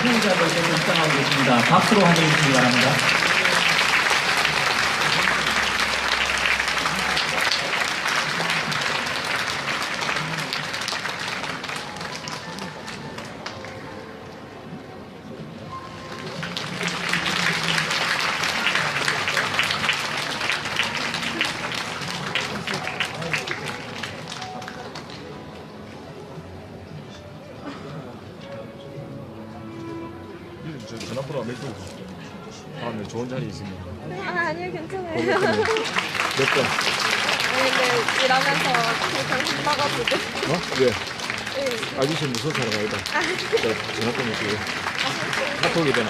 수혜자들께서 입장하고 계십니다. 박수로 환영해 주시기 바랍니다. 저 전화번호 몇 번? 다음에 좋은 자리 있으면 아니요, 괜찮아요. 몇 번? 아니, 근데 일하면서 정신 나가지고. 어? 왜? 네. 아저씨 무슨 사람 아니다. 전화번호 주고 카톡이 되나?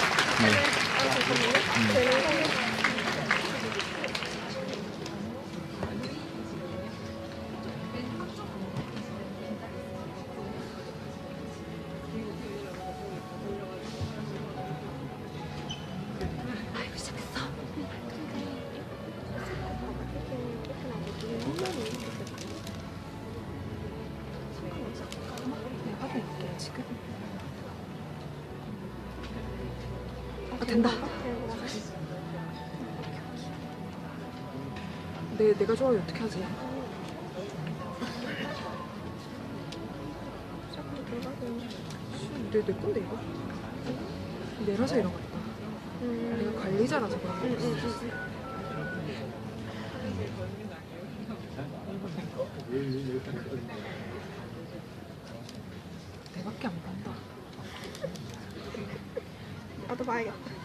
된다. 내가 좋아요. 어떻게 하지? 내 건데 이거? 내라서 이런 거다. 내가 관리자라서 그런 거. 내밖에 안 본다. 나도 봐야겠다.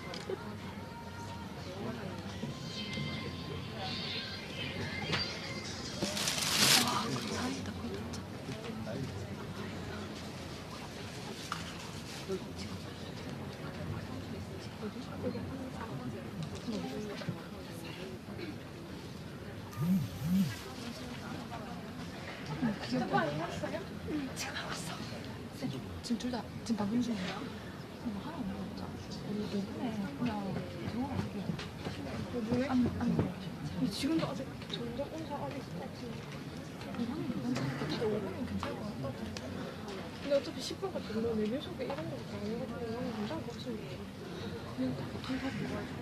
지금 하고 있어. 지금 둘 다 지금 방금 중이야. 하나 안 먹었자. 우리 이번에 그냥 병원 갈게. 안 지금도 아직 전자공사 아직 있을 것 같은데. 이번엔 괜찮을 것 같아. 5번은 괜찮을 것 같아. 근데 어차피 10번 같은 거 내일 속에 이런 거도 다 아니거든. 이거는 괜찮을 것 같은데. 그냥 둘 다 먹어야지.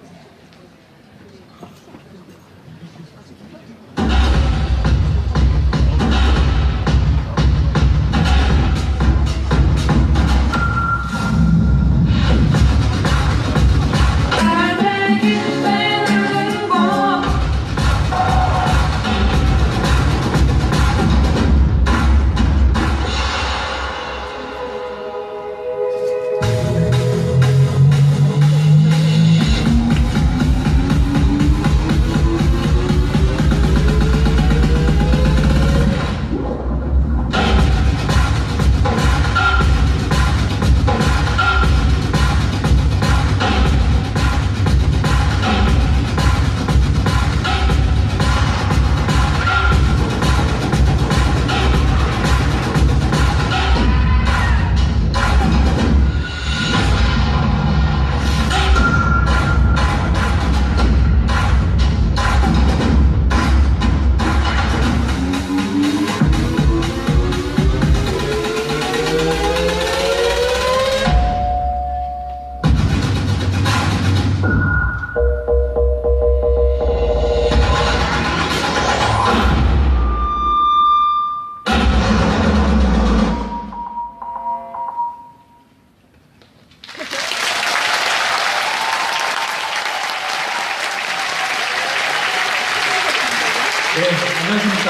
네, 안녕하십니까.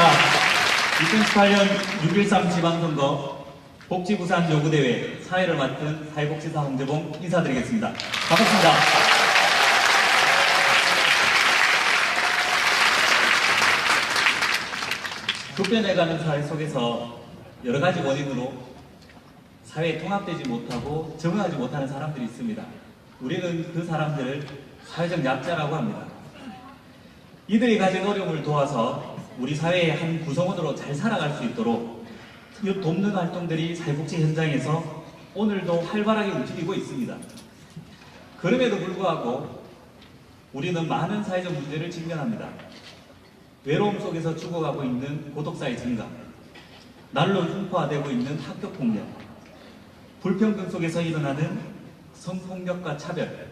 2018년 6.13 지방선거 복지부산 요구대회 사회를 맡은 사회복지사 홍재봉 인사드리겠습니다. 반갑습니다. 급변해가는 사회 속에서 여러 가지 원인으로 사회에 통합되지 못하고 적응하지 못하는 사람들이 있습니다. 우리는 그 사람들을 사회적 약자라고 합니다. 이들이 가진 어려움을 도와서 우리 사회의 한 구성원으로 잘 살아갈 수 있도록 이 돕는 활동들이 사회복지 현장에서 오늘도 활발하게 움직이고 있습니다. 그럼에도 불구하고 우리는 많은 사회적 문제를 직면합니다. 외로움 속에서 죽어가고 있는 고독사의 증가, 날로 흉포화되고 있는 학교폭력, 불평등 속에서 일어나는 성폭력과 차별,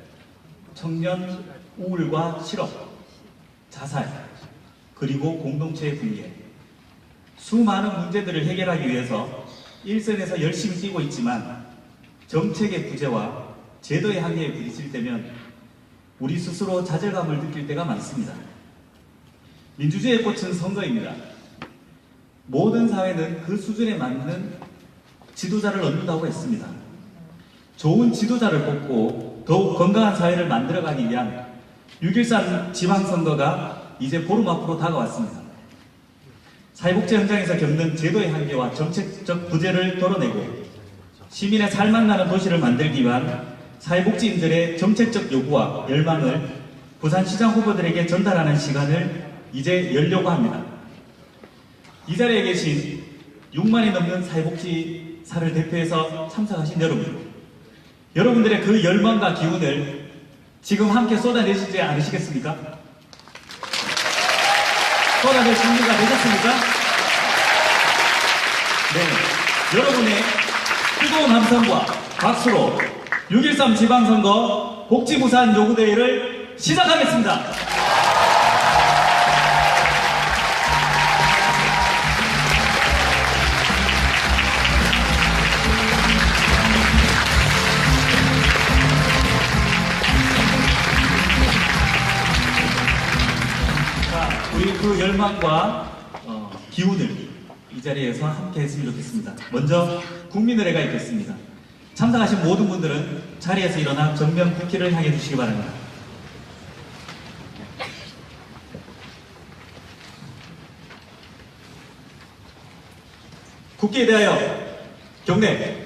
청년 우울과 실업, 자살, 그리고 공동체의 붕괴. 수많은 문제들을 해결하기 위해서 일선에서 열심히 뛰고 있지만 정책의 부재와 제도의 한계에 부딪힐 때면 우리 스스로 좌절감을 느낄 때가 많습니다. 민주주의의 꽃은 선거입니다. 모든 사회는 그 수준에 맞는 지도자를 얻는다고 했습니다. 좋은 지도자를 뽑고 더욱 건강한 사회를 만들어가기 위한 6.13 지방선거가 이제 보름 앞으로 다가왔습니다. 사회복지 현장에서 겪는 제도의 한계와 정책적 부재를 덜어내고 시민의 살맛나는 도시를 만들기 위한 사회복지인들의 정책적 요구와 열망을 부산시장 후보들에게 전달하는 시간을 이제 열려고 합니다. 이 자리에 계신 6만이 넘는 사회복지사를 대표해서 참석하신 여러분들의 그 열망과 기운을 지금 함께 쏟아내시지 않으시겠습니까? 쏟아낼 준비가 되셨습니까? 네, 여러분의 뜨거운 함성과 박수로 6.13 지방선거 복지부산 요구대회를 시작하겠습니다. 자, 우리 그 열망과 기운을 이 자리에서 함께 했으면 좋겠습니다. 먼저 국민의례가 있겠습니다. 참석하신 모든 분들은 자리에서 일어나 정면 국기를 향해 주시기 바랍니다. 국기에 대하여 경례.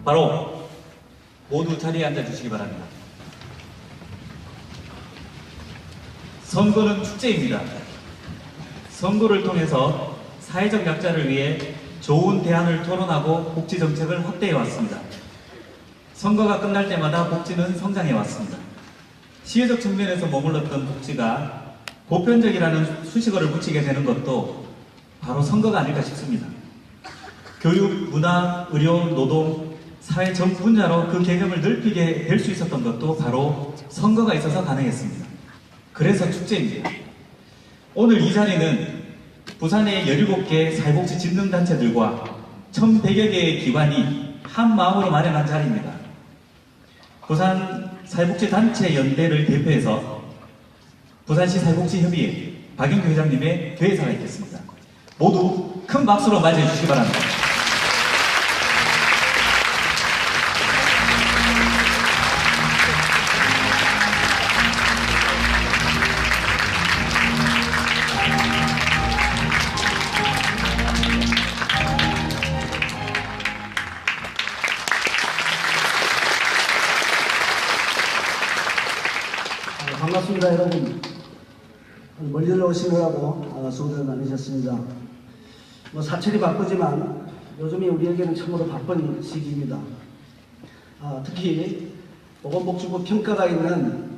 바로 모두 자리에 앉아주시기 바랍니다. 선거는 축제입니다. 선거를 통해서 사회적 약자를 위해 좋은 대안을 토론하고 복지 정책을 확대해 왔습니다. 선거가 끝날 때마다 복지는 성장해 왔습니다. 시혜적 측면에서 머물렀던 복지가 보편적이라는 수식어를 붙이게 되는 것도 바로 선거가 아닐까 싶습니다. 교육, 문화, 의료, 노동, 사회 전 분야로 그 개념을 넓히게 될 수 있었던 것도 바로 선거가 있어서 가능했습니다. 그래서 축제입니다. 오늘 이 자리는 부산의 17개 사회복지 직능단체들과 1,100여 개의 기관이 한 마음으로 마련한 자리입니다. 부산 사회복지단체 연대를 대표해서 부산시 사회복지협의회 박영규 회장님의 대회사가 있겠습니다. 모두 큰 박수로 맞이해 주시기 바랍니다. 반갑습니다, 여러분. 멀리 오시느라고 수고들 많으셨습니다. 사철이 바쁘지만 요즘이 우리에게는 참으로 바쁜 시기입니다. 특히 보건복지부 평가가 있는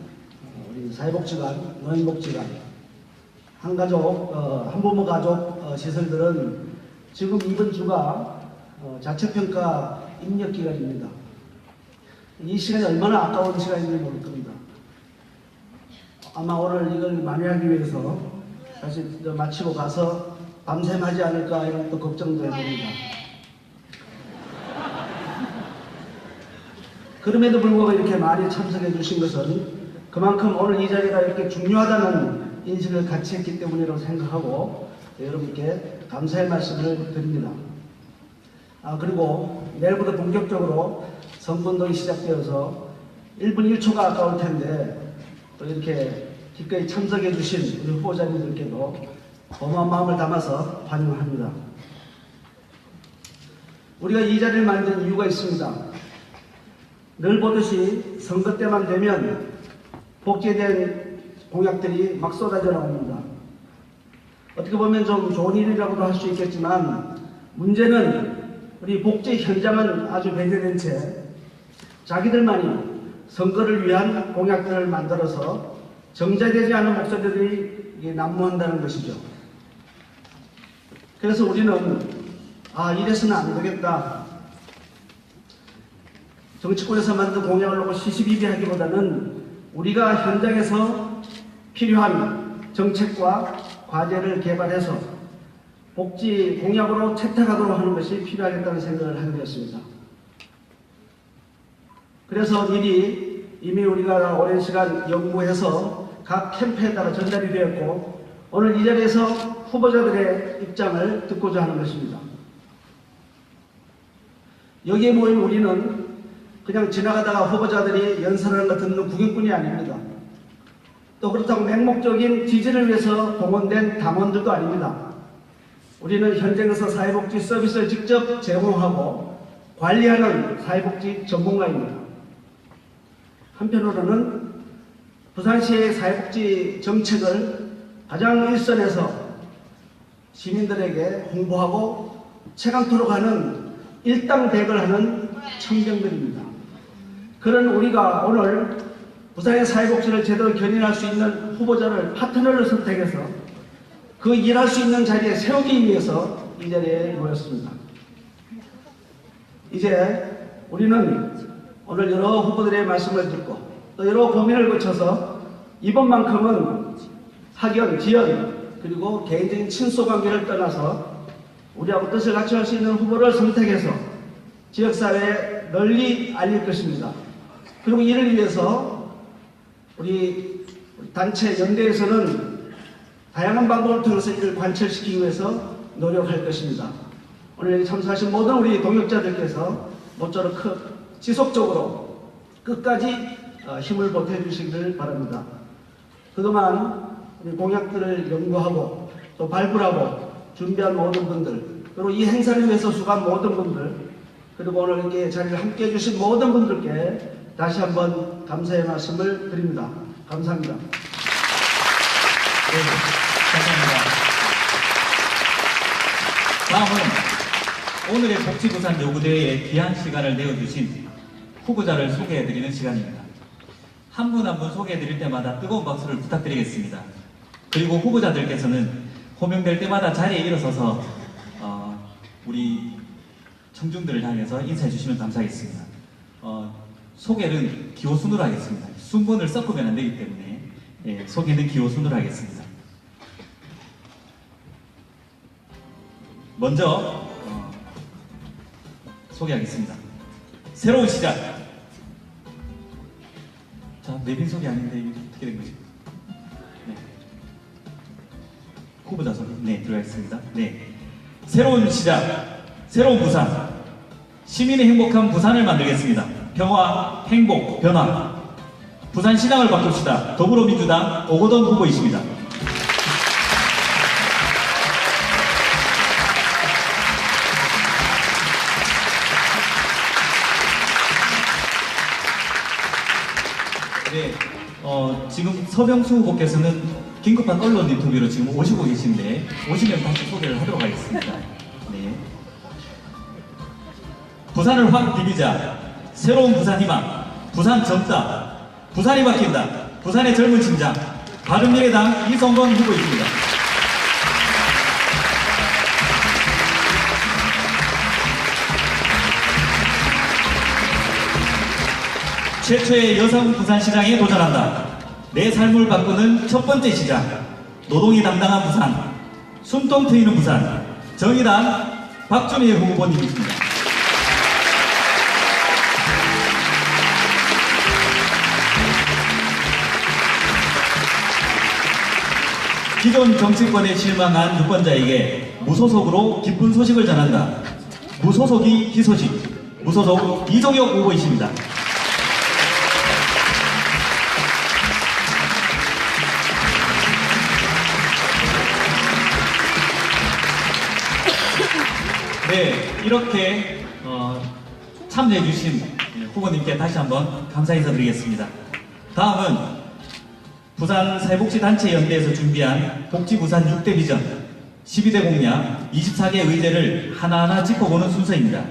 우리 사회복지관, 노인복지관, 한부모 가족 시설들은 지금 이번 주가 자체평가 입력기간입니다. 이 시간이 얼마나 아까운 시간인지 모를 겁니다. 아마 오늘 이걸 만회하기 위해서 사실 마치고 가서 밤샘 하지 않을까 이런 또 걱정도 해봅니다. 그럼에도 불구하고 이렇게 많이 참석해 주신 것은 그만큼 오늘 이 자리가 이렇게 중요하다는 인식을 같이 했기 때문이라고 생각하고 여러분께 감사의 말씀을 드립니다. 그리고 내일부터 본격적으로 선거운동이 시작되어서 1분 1초가 아까울 텐데 또 이렇게 기꺼이 참석해 주신 우리 후보자님들께도 고마운 마음을 담아서 환영합니다. 우리가 이 자리를 만든 이유가 있습니다. 늘 보듯이 선거 때만 되면 복지에 대한 공약들이 막 쏟아져 나옵니다. 어떻게 보면 좀 좋은 일이라고도 할 수 있겠지만 문제는 우리 복지 현장은 아주 배제된 채 자기들만이 선거를 위한 공약들을 만들어서 정제되지 않은 목소리들이 난무한다는 것이죠. 그래서 우리는 이래서는 안 되겠다. 정치권에서 만든 공약을 놓고 시시비비하기보다는 우리가 현장에서 필요한 정책과 과제를 개발해서 복지 공약으로 채택하도록 하는 것이 필요하겠다는 생각을 하게 되었습니다. 그래서 미리 이미 우리가 오랜 시간 연구해서 각 캠프에다가 전달이 되었고 오늘 이 자리에서 후보자들의 입장을 듣고자 하는 것입니다. 여기에 모인 우리는 그냥 지나가다가 후보자들이 연설하는 거 듣는 구경꾼이 아닙니다. 또 그렇다고 맹목적인 지지를 위해서 동원된 당원들도 아닙니다. 우리는 현장에서 사회복지 서비스를 직접 제공하고 관리하는 사회복지 전문가입니다. 한편으로는 부산시의 사회복지 정책을 가장 일선에서 시민들에게 홍보하고 체감토록 하는 일당백을 하는 청병들입니다. 그런 우리가 오늘 부산의 사회복지를 제대로 견인할 수 있는 후보자를 파트너를 선택해서 그 일할 수 있는 자리에 세우기 위해서 이 자리에 모였습니다. 이제 우리는 오늘 여러 후보들의 말씀을 듣고 또 여러 고민을 거쳐서 이번만큼은 학연, 지연 그리고 개인적인 친소관계를 떠나서 우리하고 뜻을 같이 할 수 있는 후보를 선택해서 지역사회에 널리 알릴 것입니다. 그리고 이를 위해서 우리 단체 연대에서는 다양한 방법을 통해서 이를 관철시키기 위해서 노력할 것입니다. 오늘 여기 참석하신 모든 우리 동역자들께서 모쪼록 지속적으로 끝까지 힘을 보태주시기를 바랍니다. 그동안 우리 공약들을 연구하고 또 발굴하고 준비한 모든 분들 그리고 이 행사를 위해서 수고한 모든 분들 그리고 오늘 이렇게 자리를 함께해 주신 모든 분들께 다시 한번 감사의 말씀을 드립니다. 감사합니다. 네, 감사합니다. 다음은 오늘의 복지부산 요구대회에 귀한 시간을 내어주신 후보자를 소개해드리는 시간입니다. 한 분 한 분 소개해드릴 때마다 뜨거운 박수를 부탁드리겠습니다. 그리고 후보자들께서는 호명될 때마다 자리에 일어서서 우리 청중들을 향해서 인사해 주시면 감사하겠습니다. 소개는 기호순으로 하겠습니다. 순번을 섞으면 안 되기 때문에 소개는 기호순으로 하겠습니다. 먼저 소개하겠습니다. 새로운 시작. 자, 내빈 소개 아닌데 이게 어떻게 된 거지? 네. 후보자 소개. 네, 들어가겠습니다. 네. 새로운 시작, 새로운 부산. 시민의 행복한 부산을 만들겠습니다. 평화, 행복, 변화. 부산시장을 바꿉시다. 더불어민주당 오거돈 후보이십니다. 네, 지금 서병수 후보께서는 긴급한 언론 인터뷰로 지금 오시고 계신데 오시면 다시 소개를 하도록 하겠습니다. 네. 부산을 확 비비자. 새로운 부산 희망. 부산 젊다. 부산이 바뀐다. 부산의 젊은 심장. 바른미래당 이성건 후보입니다. 최초의 여성 부산시장에 도전한다. 내 삶을 바꾸는 첫 번째 시작. 노동이 당당한 부산. 숨통 트이는 부산. 정의당 박준희 후보님이십니다. 기존 정치권에 실망한 유권자에게 무소속으로 기쁜 소식을 전한다. 무소속이 희소식. 무소속 이종혁 후보이십니다. 네, 이렇게 참여해주신 후보님께 다시 한번 감사 인사드리겠습니다. 다음은 부산 사회복지단체연대에서 준비한 복지부산 6대 비전, 12대 공약, 24개 의제를 하나하나 짚어보는 순서입니다.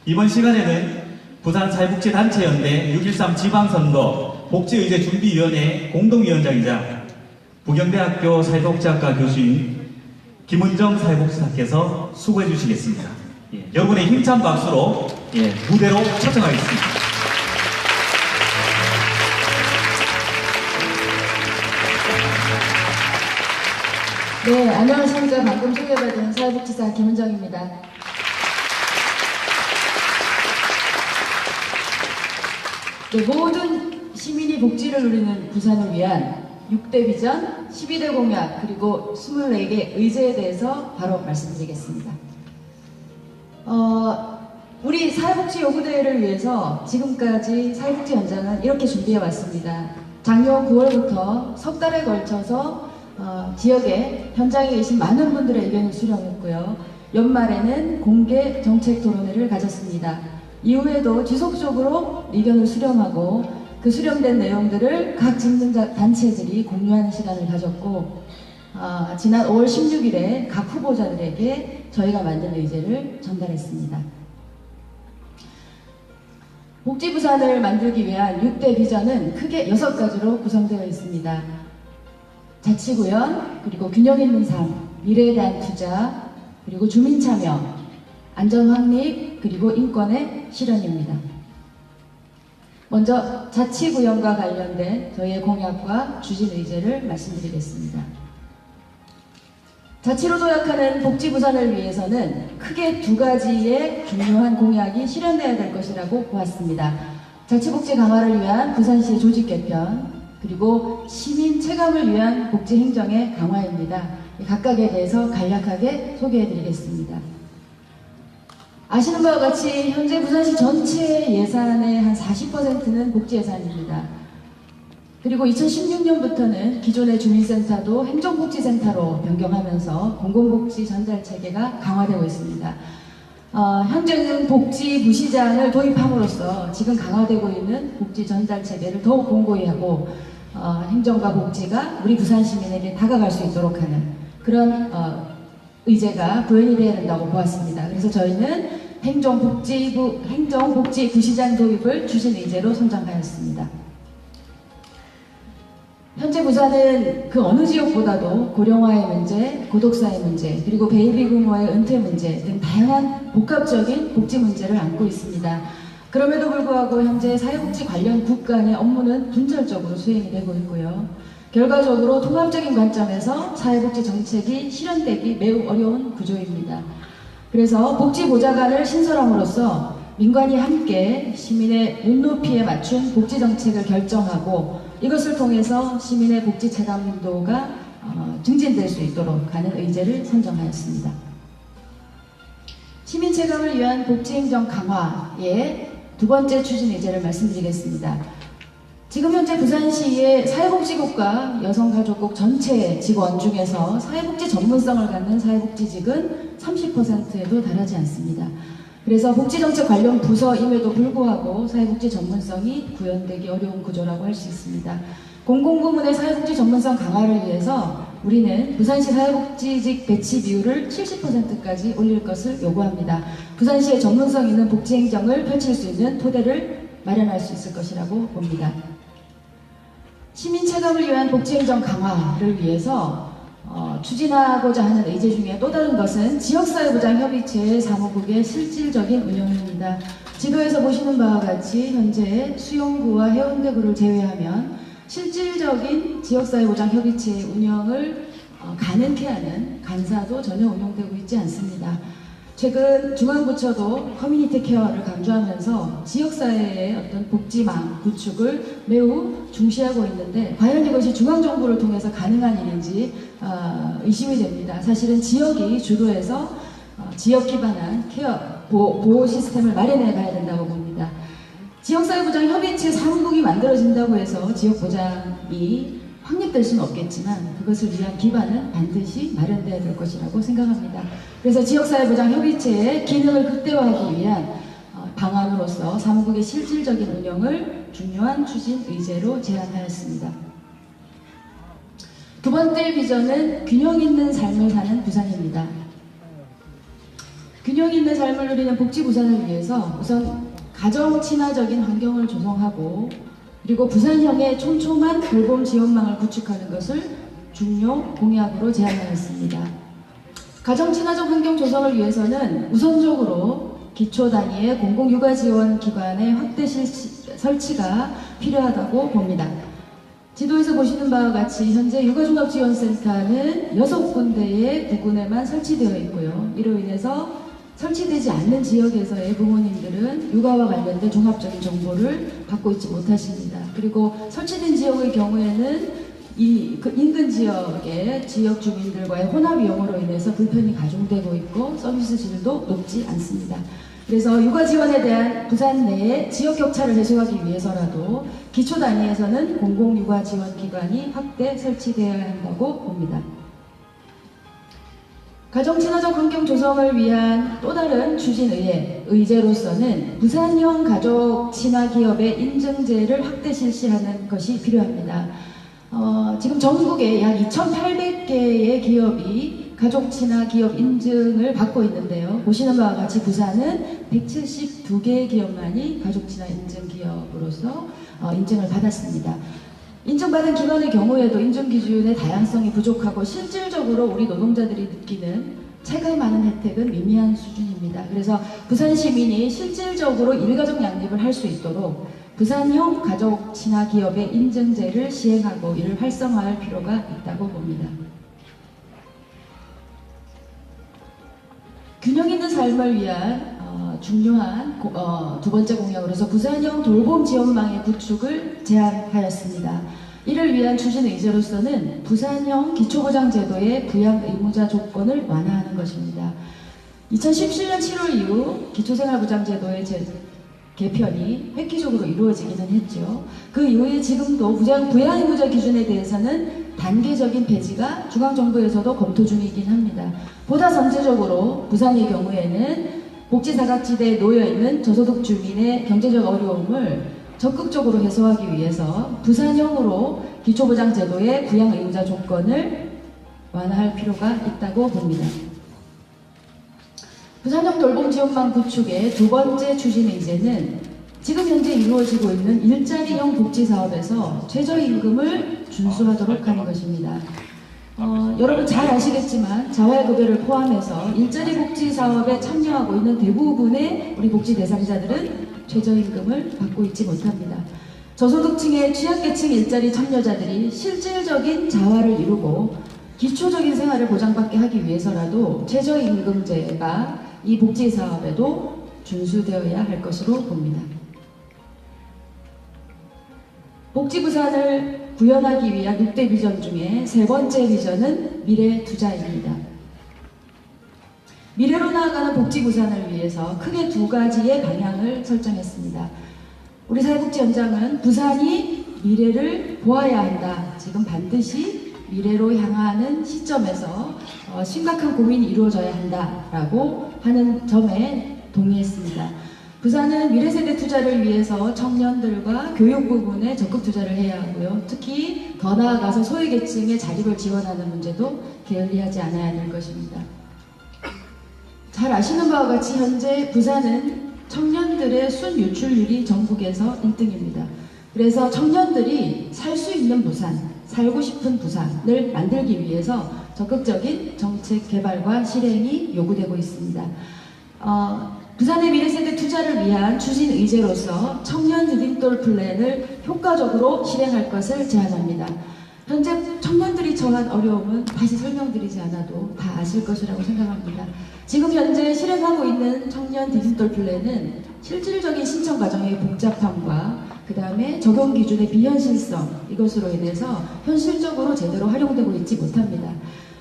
이번 시간에는 부산 사회복지단체연대 6.13 지방선거 복지의제 준비위원회 공동위원장이자 부경대학교 사회복지학과 교수인 김은정 사회복지사께서 수고해 주시겠습니다. 여러분의 힘찬 박수로 무대로 초청하겠습니다. 네, 안녕하십니까. 방금 소개받은 사회복지사 김은정입니다. 네, 모든 시민이 복지를 누리는 부산을 위한 6대 비전, 12대 공약, 그리고 24개 의제에 대해서 바로 말씀드리겠습니다. 우리 사회복지 요구대회를 위해서 지금까지 사회복지 현장은 이렇게 준비해 왔습니다. 작년 9월부터 석 달에 걸쳐서 지역에 현장에 계신 많은 분들의 의견을 수렴했고요. 연말에는 공개 정책 토론회를 가졌습니다. 이후에도 지속적으로 의견을 수렴하고 그 수렴된 내용들을 각 집단체들이 공유하는 시간을 가졌고 지난 5월 16일에 각 후보자들에게 저희가 만든 의제를 전달했습니다. 복지부산을 만들기 위한 6대 비전은 크게 6가지로 구성되어 있습니다. 자치구현, 그리고 균형 있는 삶, 미래에 대한 투자, 그리고 주민참여, 안전 확립, 그리고 인권의 실현입니다. 먼저 자치구현과 관련된 저희의 공약과 추진 의제를 말씀드리겠습니다. 자치로 도약하는 복지부산을 위해서는 크게 2가지의 중요한 공약이 실현되어야 될 것이라고 보았습니다. 자치복지 강화를 위한 부산시의 조직 개편, 그리고 시민 체감을 위한 복지 행정의 강화입니다. 각각에 대해서 간략하게 소개해드리겠습니다. 아시는 바와 같이 현재 부산시 전체 예산의 한 40%는 복지 예산입니다. 그리고 2016년부터는 기존의 주민센터도 행정복지센터로 변경하면서 공공복지 전달 체계가 강화되고 있습니다. 현재는 복지부시장을 도입함으로써 지금 강화되고 있는 복지 전달 체계를 더욱 공고히 하고 행정과 복지가 우리 부산 시민에게 다가갈 수 있도록 하는 그런 의제가 구현이 되어야 된다고 보았습니다. 그래서 저희는 행정복지부시장 도입을 추진 의제로 선정하였습니다. 현재 부산은 그 어느 지역보다도 고령화의 문제, 고독사의 문제, 그리고 베이비 부모의 은퇴 문제 등 다양한 복합적인 복지 문제를 안고 있습니다. 그럼에도 불구하고 현재 사회복지 관련 국간의 업무는 분절적으로 수행이 되고 있고요. 결과적으로 통합적인 관점에서 사회복지 정책이 실현되기 매우 어려운 구조입니다. 그래서 복지보좌관을 신설함으로써 민관이 함께 시민의 눈높이에 맞춘 복지정책을 결정하고 이것을 통해서 시민의 복지 체감도가 증진될 수 있도록 하는 의제를 선정하였습니다. 시민 체감을 위한 복지행정 강화의 2번째 추진 의제를 말씀드리겠습니다. 지금 현재 부산시의 사회복지국과 여성가족국 전체 직원 중에서 사회복지 전문성을 갖는 사회복지직은 30%에도 달하지 않습니다. 그래서 복지정책 관련 부서임에도 불구하고 사회복지 전문성이 구현되기 어려운 구조라고 할 수 있습니다. 공공부문의 사회복지 전문성 강화를 위해서 우리는 부산시 사회복지직 배치 비율을 70%까지 올릴 것을 요구합니다. 부산시의 전문성 있는 복지행정을 펼칠 수 있는 토대를 마련할 수 있을 것이라고 봅니다. 시민체감을 위한 복지행정 강화를 위해서 추진하고자 하는 의제 중에 또 다른 것은 지역사회보장협의체의 사무국의 실질적인 운영입니다. 지도에서 보시는 바와 같이 현재 수용구와 해운대구를 제외하면 실질적인 지역사회보장협의체의 운영을 가능케 하는 간사도 전혀 운영되고 있지 않습니다. 최근 중앙부처도 커뮤니티 케어를 강조하면서 지역사회의 어떤 복지망 구축을 매우 중시하고 있는데 과연 이것이 중앙정부를 통해서 가능한 일인지 의심이 됩니다. 사실은 지역이 주도해서 지역 기반한 케어, 보호 시스템을 마련해 가야 된다고 봅니다. 지역사회보장 협의체 사무국이 만들어진다고 해서 지역보장이 확립될 수는 없겠지만 그것을 위한 기반은 반드시 마련돼야 될 것이라고 생각합니다. 그래서 지역사회보장 협의체의 기능을 극대화하기 위한 방안으로서 사무국의 실질적인 운영을 중요한 추진 의제로 제안하였습니다. 두 번째 비전은 균형 있는 삶을 사는 부산입니다. 균형 있는 삶을 누리는 복지 부산을 위해서 우선 가정 친화적인 환경을 조성하고 그리고 부산형의 촘촘한 돌봄 지원망을 구축하는 것을 중요 공약으로 제안하였습니다. 가정 친화적 환경 조성을 위해서는 우선적으로 기초 단위의 공공육아지원기관의 확대 설치가 필요하다고 봅니다. 지도에서 보시는 바와 같이 현재 육아종합지원센터는 6군데의 부근에만 설치되어 있고요. 이로 인해서 설치되지 않는 지역에서의 부모님들은 육아와 관련된 종합적인 정보를 받고 있지 못하십니다. 그리고 설치된 지역의 경우에는 그 인근 지역의 지역 주민들과의 혼합 이용으로 인해서 불편이 가중되고 있고 서비스 질도 높지 않습니다. 그래서 육아 지원에 대한 부산 내의 지역 격차를 해소하기 위해서라도 기초 단위에서는 공공육아 지원 기관이 확대 설치되어야 한다고 봅니다. 가정 친화적 환경 조성을 위한 또 다른 추진 의제로서는 부산형 가족 친화 기업의 인증제를 확대 실시하는 것이 필요합니다. 지금 전국에 약 2,800개의 기업이 가족 친화 기업 인증을 받고 있는데요. 보시는 바와 같이 부산은 172개의 기업만이 가족 친화 인증 기업으로서 인증을 받았습니다. 인증받은 기관의 경우에도 인증 기준의 다양성이 부족하고 실질적으로 우리 노동자들이 느끼는 체감하는 혜택은 미미한 수준입니다. 그래서 부산 시민이 실질적으로 일가족 양립을 할 수 있도록 부산형 가족 친화 기업의 인증제를 시행하고 이를 활성화할 필요가 있다고 봅니다. 균형 있는 삶을 위한 중요한 두 번째 공약으로서 부산형 돌봄 지원망의 구축을 제안하였습니다. 이를 위한 추진 의제로서는 부산형 기초보장제도의 부양 의무자 조건을 완화하는 것입니다. 2017년 7월 이후 기초생활보장제도의 개편이 획기적으로 이루어지기는 했죠. 그 이후에 지금도 부양 의무자 기준에 대해서는 단계적인 폐지가 중앙정부에서도 검토 중이긴 합니다. 보다 전체적으로 부산의 경우에는 복지사각지대에 놓여있는 저소득 주민의 경제적 어려움을 적극적으로 해소하기 위해서 부산형으로 기초보장제도의 부양 의무자 조건을 완화할 필요가 있다고 봅니다. 부산형 돌봄 지원망 구축의 두 번째 추진 의제는 지금 현재 이루어지고 있는 일자리형 복지사업에서 최저임금을 준수하도록 하는 것입니다. 여러분 잘 아시겠지만 자활급여를 포함해서 일자리 복지 사업에 참여하고 있는 대부분의 우리 복지 대상자들은 최저임금을 받고 있지 못합니다. 저소득층의 취약계층 일자리 참여자들이 실질적인 자활을 이루고 기초적인 생활을 보장받게 하기 위해서라도 최저임금제가 이 복지 사업에도 준수되어야 할 것으로 봅니다. 복지부산을 구현하기 위한 6대 비전 중에 세 번째 비전은 미래 투자입니다. 미래로 나아가는 복지부산을 위해서 크게 두 가지의 방향을 설정했습니다. 우리 사회복지연장은 부산이 미래를 보아야 한다. 지금 반드시 미래로 향하는 시점에서 심각한 고민이 이루어져야 한다라고 하는 점에 동의했습니다. 부산은 미래세대 투자를 위해서 청년들과 교육 부분에 적극 투자를 해야 하고요. 특히 더 나아가서 소외계층의 자립을 지원하는 문제도 게을리하지 않아야 될 것입니다. 잘 아시는 바와 같이 현재 부산은 청년들의 순유출률이 전국에서 1등입니다. 그래서 청년들이 살 수 있는 부산, 살고 싶은 부산을 만들기 위해서 적극적인 정책 개발과 실행이 요구되고 있습니다. 부산의 미래세대 투자를 위한 추진 의제로서 청년 디딤돌 플랜을 효과적으로 실행할 것을 제안합니다. 현재 청년들이 처한 어려움은 다시 설명드리지 않아도 다 아실 것이라고 생각합니다. 지금 현재 실행하고 있는 청년 디지털 플랜은 실질적인 신청 과정의 복잡함과 그 다음에 적용 기준의 비현실성, 이것으로 인해서 현실적으로 제대로 활용되고 있지 못합니다.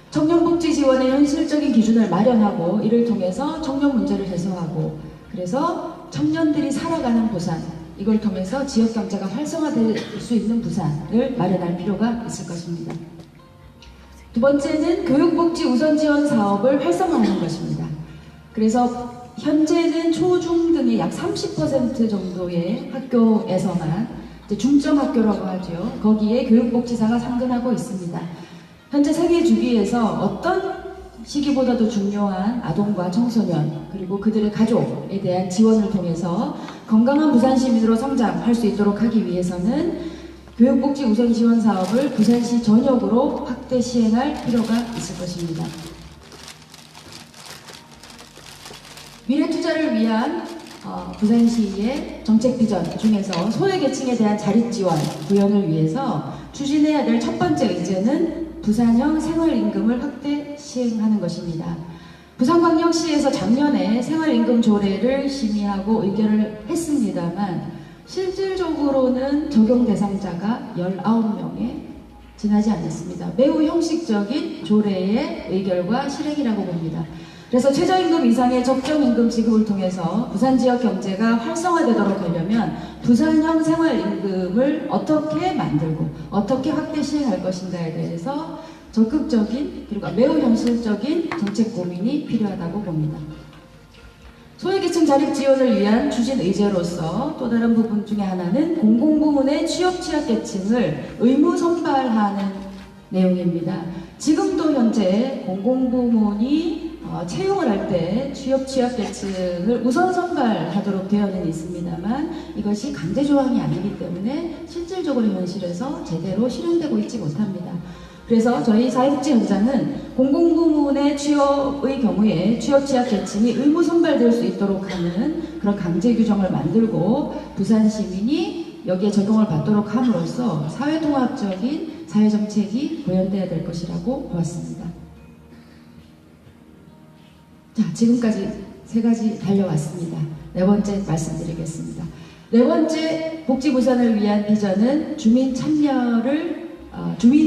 청년복지 지원의 현실적인 기준을 마련하고 이를 통해서 청년 문제를 해소하고, 그래서 청년들이 살아가는 부산, 이걸 통해서 지역 경제가 활성화될 수 있는 부산을 마련할 필요가 있을 것입니다. 두 번째는 교육복지 우선 지원 사업을 활성화하는 것입니다. 그래서 현재는 초, 중 등의 약 30% 정도의 학교에서만 중점 학교라고 하죠. 거기에 교육복지사가 상근하고 있습니다. 현재 세계 주기에서 어떤 시기보다도 중요한 아동과 청소년 그리고 그들의 가족에 대한 지원을 통해서 건강한 부산 시민으로 성장할 수 있도록 하기 위해서는 교육복지 우선 지원 사업을 부산시 전역으로 확대 시행할 필요가 있을 것입니다. 미래 투자를 위한 부산시의 정책 비전 중에서 소외계층에 대한 자립 지원 구현을 위해서 추진해야 될 첫 번째 의제는 부산형 생활임금을 확대 시행하는 것입니다. 부산광역시에서 작년에 생활임금 조례를 심의하고 의결을 했습니다만 실질적으로는 적용 대상자가 19명에 지나지 않았습니다. 매우 형식적인 조례의 의결과 실행이라고 봅니다. 그래서 최저임금 이상의 적정임금 지급을 통해서 부산 지역 경제가 활성화되도록 하려면 부산형 생활임금을 어떻게 만들고 어떻게 확대 시행할 것인가에 대해서 적극적인 그리고 매우 현실적인 정책 고민이 필요하다고 봅니다. 소외계층 자립 지원을 위한 추진 의제로서 또 다른 부분 중에 하나는 공공부문의 취업 취약계층을 의무 선발하는 내용입니다. 지금도 현재 공공부문이 채용을 할 때 취업 취약계층을 우선 선발하도록 되어는 있습니다만 이것이 강제 조항이 아니기 때문에 실질적으로 현실에서 제대로 실현되고 있지 못합니다. 그래서 저희 사회복지현장은 공공부문의 취업의 경우에 취업 취약계층이 의무 선발될 수 있도록 하는 그런 강제 규정을 만들고 부산 시민이 여기에 적용을 받도록 함으로써 사회통합적인 사회정책이 구현되어야 될 것이라고 보았습니다. 자, 지금까지 세 가지 달려왔습니다. 네 번째 말씀드리겠습니다. 네 번째 복지부산을 위한 비전은 주민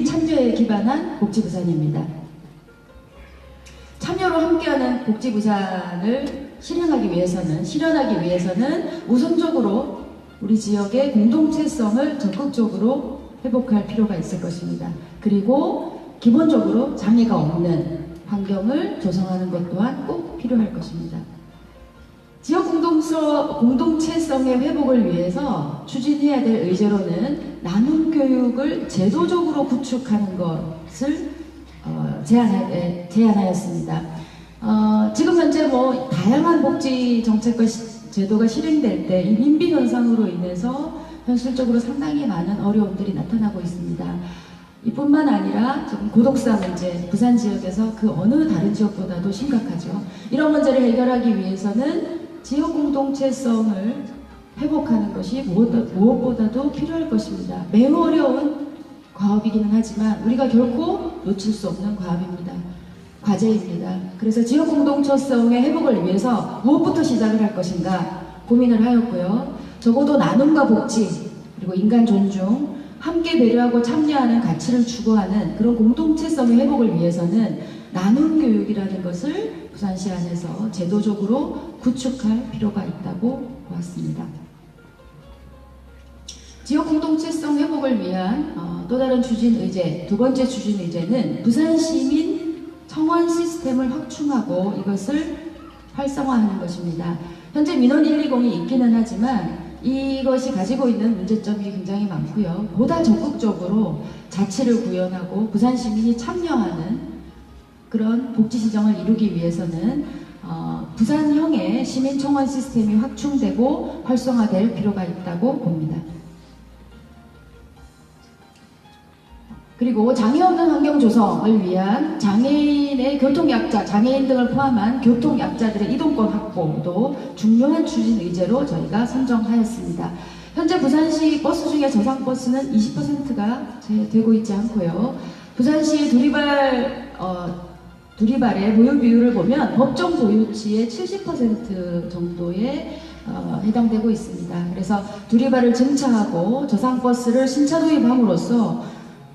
참여에 기반한 복지부산입니다. 참여로 함께하는 복지부산을 실현하기 위해서는 우선적으로 우리 지역의 공동체성을 적극적으로 회복할 필요가 있을 것입니다. 그리고 기본적으로 장애가 없는 환경을 조성하는 것 또한 꼭 필요할 것입니다. 지역 공동체성의 회복을 위해서 추진해야 될 의제로는 나눔 교육을 제도적으로 구축하는 것을 제안하였습니다. 지금 현재 다양한 복지 정책과 제도가 실행될 때 이 민비 현상으로 인해서 현실적으로 상당히 많은 어려움들이 나타나고 있습니다. 이뿐만 아니라 지금 고독사 문제, 부산 지역에서 그 어느 다른 지역보다도 심각하죠. 이런 문제를 해결하기 위해서는 지역 공동체성을 회복하는 것이 무엇보다도 필요할 것입니다. 매우 어려운 과업이기는 하지만 우리가 결코 놓칠 수 없는 과제입니다. 그래서 지역 공동체성의 회복을 위해서 무엇부터 시작을 할 것인가 고민을 하였고요. 적어도 나눔과 복지, 그리고 인간 존중, 함께 배려하고 참여하는 가치를 추구하는 그런 공동체성의 회복을 위해서는 나눔 교육이라는 것을 부산시 안에서 제도적으로 구축할 필요가 있다고 보았습니다. 지역 공동체성 회복을 위한 또 다른 추진 의제, 두 번째 추진 의제는 부산 시민 청원 시스템을 확충하고 이것을 활성화하는 것입니다. 현재 민원 120이 있기는 하지만 이것이 가지고 있는 문제점이 굉장히 많고요. 보다 적극적으로 자치를 구현하고 부산 시민이 참여하는 그런 복지 시정을 이루기 위해서는 부산형의 시민청원 시스템이 확충되고 활성화될 필요가 있다고 봅니다. 그리고 장애 없는 환경 조성을 위한 장애인의 교통약자, 장애인 등을 포함한 교통약자들의 이동권 확보도 중요한 추진 의제로 저희가 선정하였습니다. 현재 부산시 버스 중에 저상버스는 20%가 되고 있지 않고요. 부산시 두리발의 보유 비율을 보면 법정 보유치의 70% 정도에 해당되고 있습니다. 그래서 두리발을 증차하고 저상버스를 신차 도입함으로써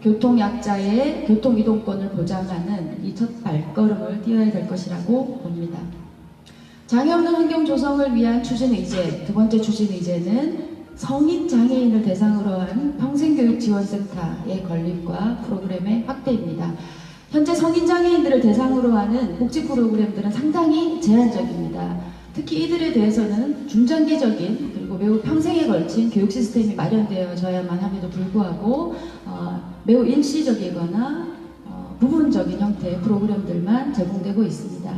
교통약자의 교통이동권을 보장하는 이 첫 발걸음을 띄어야 될 것이라고 봅니다. 장애 없는 환경 조성을 위한 추진의제, 두 번째 추진의제는 성인 장애인을 대상으로 한 평생교육지원센터의 건립과 프로그램의 확대입니다. 현재 성인 장애인들을 대상으로 하는 복지 프로그램들은 상당히 제한적입니다. 특히 이들에 대해서는 중장기적인 그리고 매우 평생에 걸친 교육 시스템이 마련되어져야만 함에도 불구하고 매우 일시적이거나 부분적인 형태의 프로그램들만 제공되고 있습니다.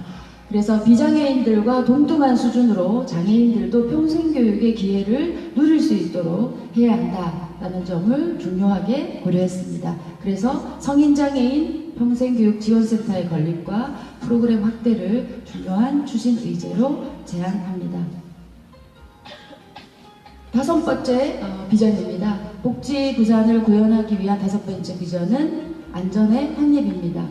그래서 비장애인들과 동등한 수준으로 장애인들도 평생교육의 기회를 누릴 수 있도록 해야 한다는 점을 중요하게 고려했습니다. 그래서 성인장애인 평생교육지원센터의 건립과 프로그램 확대를 중요한 추진 의제로 제안합니다. 다섯 번째 비전입니다. 복지 부산을 구현하기 위한 다섯 번째 비전은 안전의 확립입니다.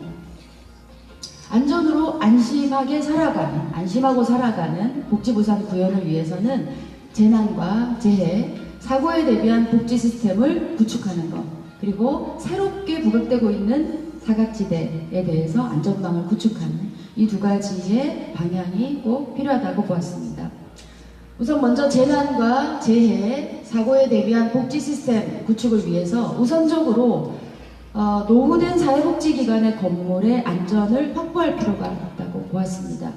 안전으로 안심하고 살아가는 복지 부산 구현을 위해서는 재난과 재해, 사고에 대비한 복지 시스템을 구축하는 것, 그리고 새롭게 부각되고 있는 사각지대에 대해서 안전망을 구축하는 이 두 가지의 방향이 꼭 필요하다고 보았습니다. 우선 먼저 재난과 재해, 사고에 대비한 복지 시스템 구축을 위해서 우선적으로 노후된 사회복지기관의 건물의 안전을 확보할 필요가 있다고 보았습니다.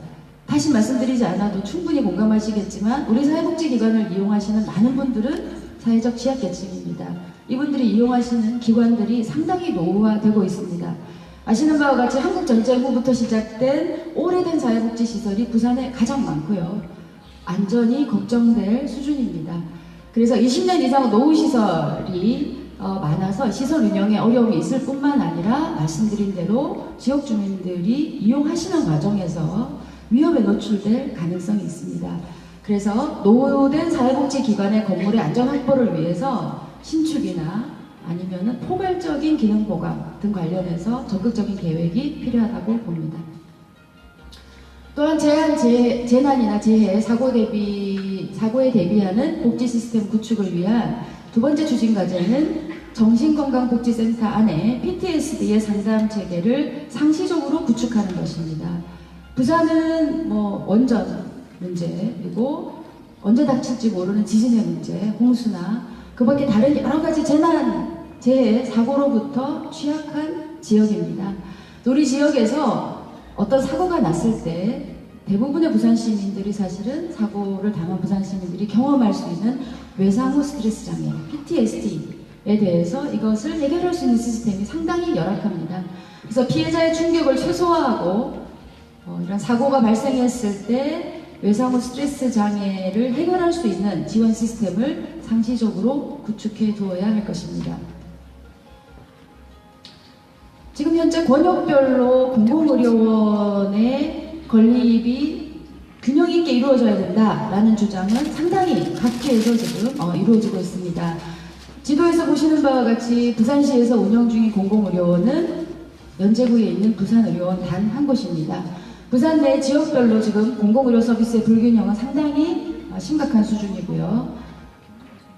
다시 말씀드리지 않아도 충분히 공감하시겠지만 우리 사회복지기관을 이용하시는 많은 분들은 사회적 취약계층입니다. 이분들이 이용하시는 기관들이 상당히 노후화되고 있습니다. 아시는 바와 같이 한국전쟁 후부터 시작된 오래된 사회복지시설이 부산에 가장 많고요. 안전이 걱정될 수준입니다. 그래서 20년 이상 노후시설이 많아서 시설 운영에 어려움이 있을 뿐만 아니라 말씀드린 대로 지역 주민들이 이용하시는 과정에서 위험에 노출될 가능성이 있습니다. 그래서 노후된 사회복지기관의 건물의 안전 확보를 위해서 신축이나 아니면 포괄적인 기능 보강 등 관련해서 적극적인 계획이 필요하다고 봅니다. 또한 재난이나 재해, 사고에 대비하는 복지 시스템 구축을 위한 두 번째 추진 과제는 정신건강복지센터 안에 PTSD의 상담 체계를 상시적으로 구축하는 것입니다. 부산은 원전 문제, 그리고 언제 닥칠지 모르는 지진의 문제, 홍수나 그 밖에 다른 여러 가지 재난, 재해, 사고로부터 취약한 지역입니다. 우리 지역에서 어떤 사고가 났을 때 대부분의 부산 시민들이 사실은 사고를 당한 부산 시민들이 경험할 수 있는 외상후 스트레스 장애, PTSD에 대해서 이것을 해결할 수 있는 시스템이 상당히 열악합니다. 그래서 피해자의 충격을 최소화하고 이런 사고가 발생했을 때 외상후 스트레스 장애를 해결할 수 있는 지원 시스템을 상시적으로 구축해 두어야 할 것입니다. 지금 현재 권역별로 공공의료원의 건립이 균형 있게 이루어져야 된다라는 주장은 상당히 각지에서 지금 이루어지고 있습니다. 지도에서 보시는 바와 같이 부산시에서 운영 중인 공공의료원은 연제구에 있는 부산의료원 단 한 곳입니다. 부산 내 지역별로 지금 공공의료 서비스의 불균형은 상당히 심각한 수준이고요.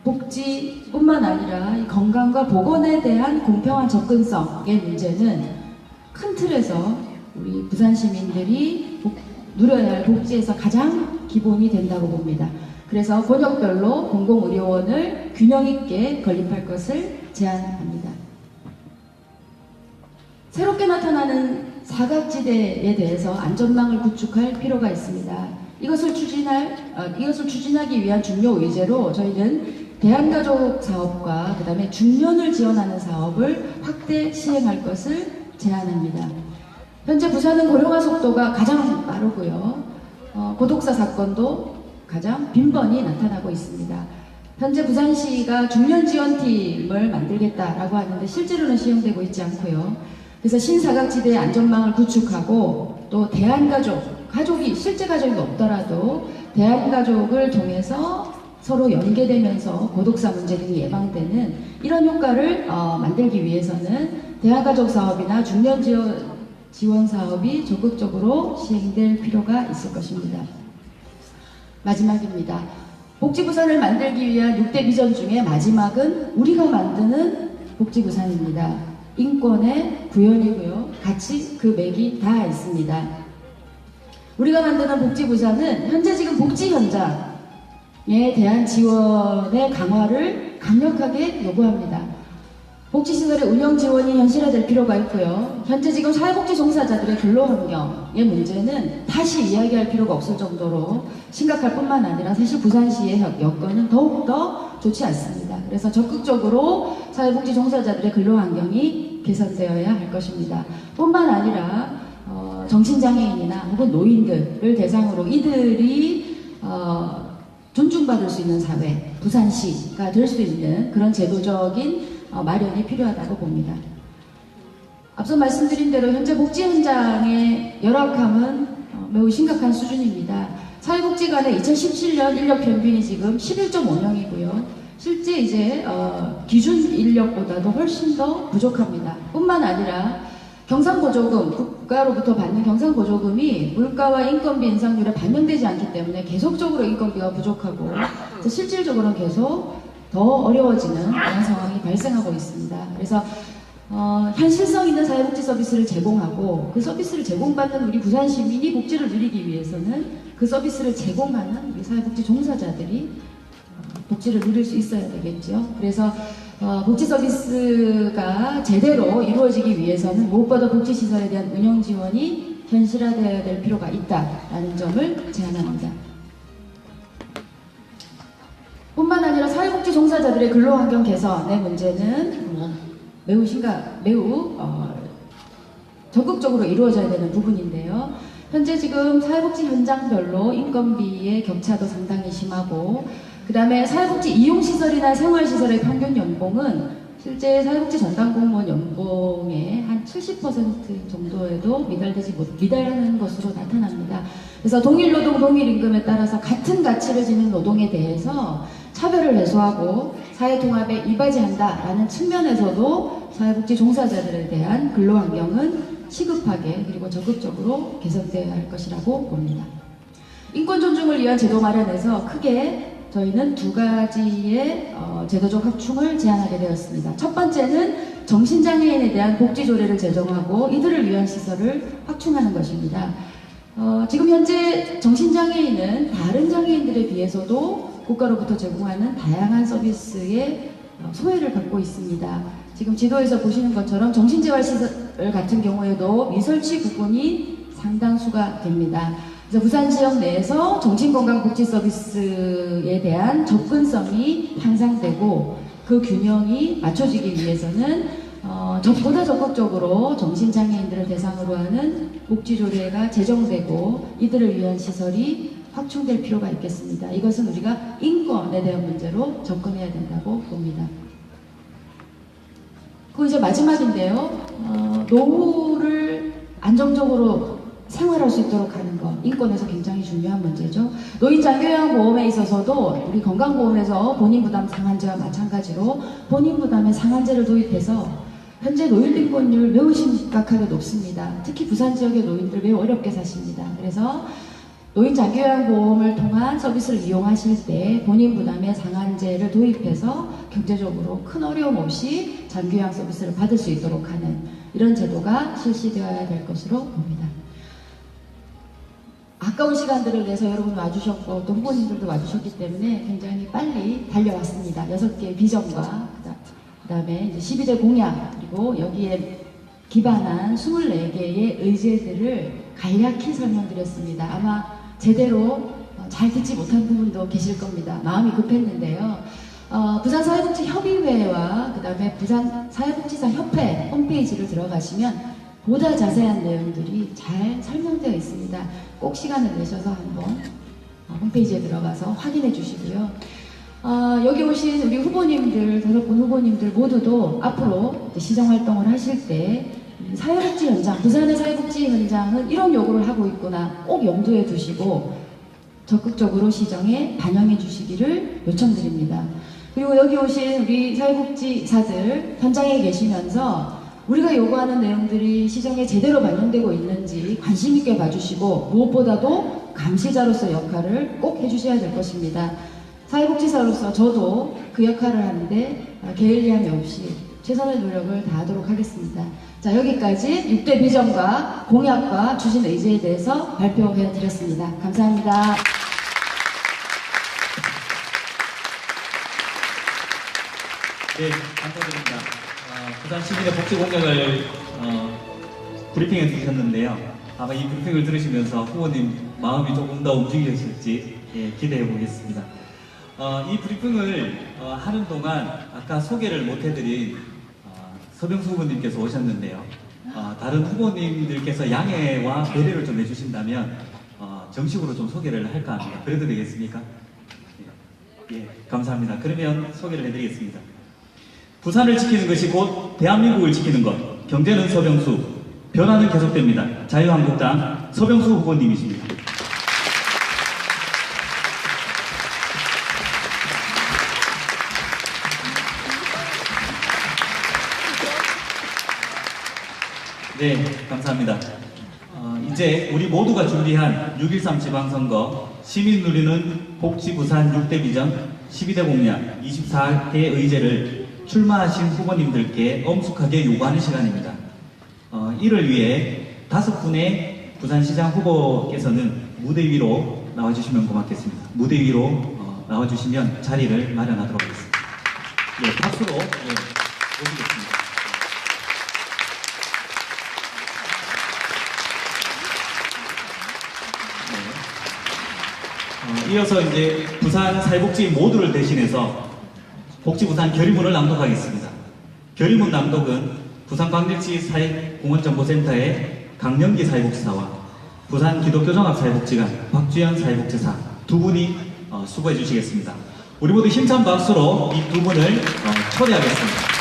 복지뿐만 아니라 이 건강과 보건에 대한 공평한 접근성의 문제는 큰 틀에서 우리 부산 시민들이 누려야 할 복지에서 가장 기본이 된다고 봅니다. 그래서 권역별로 공공의료원을 균형 있게 건립할 것을 제안합니다. 새롭게 나타나는 사각지대에 대해서 안전망을 구축할 필요가 있습니다. 이것을 추진하기 위한 중요 의제로 저희는 대한가족 사업과 그 다음에 중년을 지원하는 사업을 확대 시행할 것을 제안합니다. 현재 부산은 고령화 속도가 가장 빠르고요. 고독사 사건도 가장 빈번히 나타나고 있습니다. 현재 부산시가 중년 지원팀을 만들겠다라고 하는데 실제로는 시행되고 있지 않고요. 그래서 신사각지대의 안전망을 구축하고 또 대한가족이 실제 가족이 없더라도 대한가족을 통해서 서로 연계되면서 고독사 문제 등이 예방되는 이런 효과를 만들기 위해서는 대학가족 사업이나 중년 지원 사업이 적극적으로 시행될 필요가 있을 것입니다. 마지막입니다. 복지부산을 만들기 위한 6대 비전 중에 마지막은 우리가 만드는 복지부산입니다. 인권의 구현이고요. 같이 그 맥이 다 있습니다. 우리가 만드는 복지부산은 현재 지금 복지 현장에 대한 지원의 강화를 강력하게 요구합니다. 복지시설의 운영 지원이 현실화될 필요가 있고요. 현재 지금 사회복지 종사자들의 근로환경의 문제는 다시 이야기할 필요가 없을 정도로 심각할 뿐만 아니라 사실 부산시의 여건은 더욱더 좋지 않습니다. 그래서 적극적으로 사회복지 종사자들의 근로환경이 개선되어야 할 것입니다. 뿐만 아니라 정신장애인이나 혹은 노인들을 대상으로 이들이 존중받을 수 있는 사회, 부산시가 될 수 있는 그런 제도적인 마련이 필요하다고 봅니다. 앞서 말씀드린 대로 현재 복지 현장의 열악함은 매우 심각한 수준입니다. 사회복지관의 2017년 인력 평균이 지금 11.5명이고요. 실제 이제 기준 인력보다도 훨씬 더 부족합니다. 뿐만 아니라 경상보조금, 국가로부터 받는 경상보조금이 물가와 인건비 인상률에 반영되지 않기 때문에 계속적으로 인건비가 부족하고 실질적으로는 계속 더 어려워지는 그런 상황이 발생하고 있습니다. 그래서 현실성 있는 사회복지 서비스를 제공하고 그 서비스를 제공받는 우리 부산 시민이 복지를 누리기 위해서는 그 서비스를 제공하는 우리 사회복지 종사자들이 복지를 누릴 수 있어야 되겠죠. 그래서 복지 서비스가 제대로 이루어지기 위해서는 무엇보다 복지시설에 대한 운영 지원이 현실화되어야 될 필요가 있다는 점을 제안합니다. 뿐만 아니라 사회복지 종사자들의 근로환경 개선의 문제는 매우 적극적으로 이루어져야 되는 부분인데요. 현재 지금 사회복지 현장별로 인건비의 격차도 상당히 심하고 그 다음에 사회복지 이용시설이나 생활시설의 평균 연봉은 실제 사회복지 전담 공무원 연봉의 한 70% 정도에도 미달하는 것으로 나타납니다. 그래서 동일 노동, 동일 임금에 따라서 같은 가치를 지닌 노동에 대해서 차별을 해소하고 사회통합에 이바지한다라는 측면에서도 사회복지 종사자들에 대한 근로환경은 시급하게 그리고 적극적으로 개선되어야 할 것이라고 봅니다. 인권 존중을 위한 제도 마련에서 크게 저희는 두 가지의 제도적 확충을 제안하게 되었습니다. 첫 번째는 정신장애인에 대한 복지조례를 제정하고 이들을 위한 시설을 확충하는 것입니다. 지금 현재 정신장애인은 다른 장애인들에 비해서도 국가로부터 제공하는 다양한 서비스에 소외를 받고 있습니다. 지금 지도에서 보시는 것처럼 정신재활시설 같은 경우에도 미설치 부분이 상당수가 됩니다. 그래서 부산 지역 내에서 정신건강복지 서비스에 대한 접근성이 향상되고 그 균형이 맞춰지기 위해서는 보다 적극적으로 정신장애인들을 대상으로 하는 복지조례가 제정되고 이들을 위한 시설이 확충될 필요가 있겠습니다. 이것은 우리가 인권에 대한 문제로 접근해야 된다고 봅니다. 그리고 이제 마지막인데요. 노후를 안정적으로 생활할 수 있도록 하는 것, 인권에서 굉장히 중요한 문제죠. 노인 장기요양보험에 있어서도 우리 건강보험에서 본인부담 상한제와 마찬가지로 본인부담의 상한제를 도입해서 현재 노인 빈곤율 매우 심각하게 높습니다. 특히 부산 지역의 노인들 매우 어렵게 사십니다. 그래서 노인 장기요양보험을 통한 서비스를 이용하실 때 본인 부담의 상한제를 도입해서 경제적으로 큰 어려움 없이 장기요양 서비스를 받을 수 있도록 하는 이런 제도가 실시되어야 될 것으로 봅니다. 아까운 시간들을 내서 여러분 와주셨고 또 후보님들도 와주셨기 때문에 굉장히 빨리 달려왔습니다. 6개의 비전과 그 다음에 이제 12대 공약 그리고 여기에 기반한 24개의 의제들을 간략히 설명드렸습니다. 아마 제대로 잘 듣지 못한 부분도 계실 겁니다. 마음이 급했는데요. 부산사회복지협의회와 그 다음에 부산사회복지사협회 홈페이지를 들어가시면 보다 자세한 내용들이 잘 설명되어 있습니다. 꼭 시간을 내셔서 한번 홈페이지에 들어가서 확인해 주시고요. 여기 오신 우리 후보님들, 5분 후보님들 모두도 앞으로 시정활동을 하실 때 사회복지 현장, 부산의 사회복지 현장은 이런 요구를 하고 있구나 꼭 염두에 두시고 적극적으로 시정에 반영해 주시기를 요청드립니다. 그리고 여기 오신 우리 사회복지사들 현장에 계시면서 우리가 요구하는 내용들이 시정에 제대로 반영되고 있는지 관심 있게 봐주시고 무엇보다도 감시자로서 역할을 꼭 해주셔야 될 것입니다. 사회복지사로서 저도 그 역할을 하는데 게을리함이 없이 최선의 노력을 다하도록 하겠습니다. 자, 여기까지 6대 비전과 공약과 추진 의지에 대해서 발표해 드렸습니다. 감사합니다. 네, 감사드립니다. 부산 시민의 복지 공약을 브리핑해 주셨는데요. 아마 이 브리핑을 들으시면서 후보님 마음이 조금 더 움직이셨을지 기대해 보겠습니다. 이 브리핑을 하는 동안 아까 소개를 못 해드린 서병수 후보님께서 오셨는데요. 다른 후보님들께서 양해와 배려를 좀 해주신다면 정식으로 좀 소개를 할까 합니다. 그래도 되겠습니까? 예, 감사합니다. 그러면 소개를 해드리겠습니다. 부산을 지키는 것이 곧 대한민국을 지키는 것. 경제는 서병수, 변화는 계속됩니다. 자유한국당 서병수 후보님이십니다. 네, 감사합니다. 이제 우리 모두가 준비한 6.13 지방선거, 시민 누리는 복지부산 6대 비전 12대 공약 24개 의제를 출마하신 후보님들께 엄숙하게 요구하는 시간입니다. 이를 위해 5분의 부산시장 후보께서는 무대 위로 나와주시면 고맙겠습니다. 무대 위로 나와주시면 자리를 마련하도록 하겠습니다. 예, 박수로 모시겠습니다. 이어서 이제 부산 사회복지 모두를 대신해서 복지부산 결의문을 낭독하겠습니다. 결의문 낭독은 부산광역시 사회공헌정보센터의 강영기 사회복지사와 부산 기독교종합 사회복지관 박주연 사회복지사 두 분이 수고해 주시겠습니다. 우리 모두 힘찬 박수로 이 두 분을 초대하겠습니다.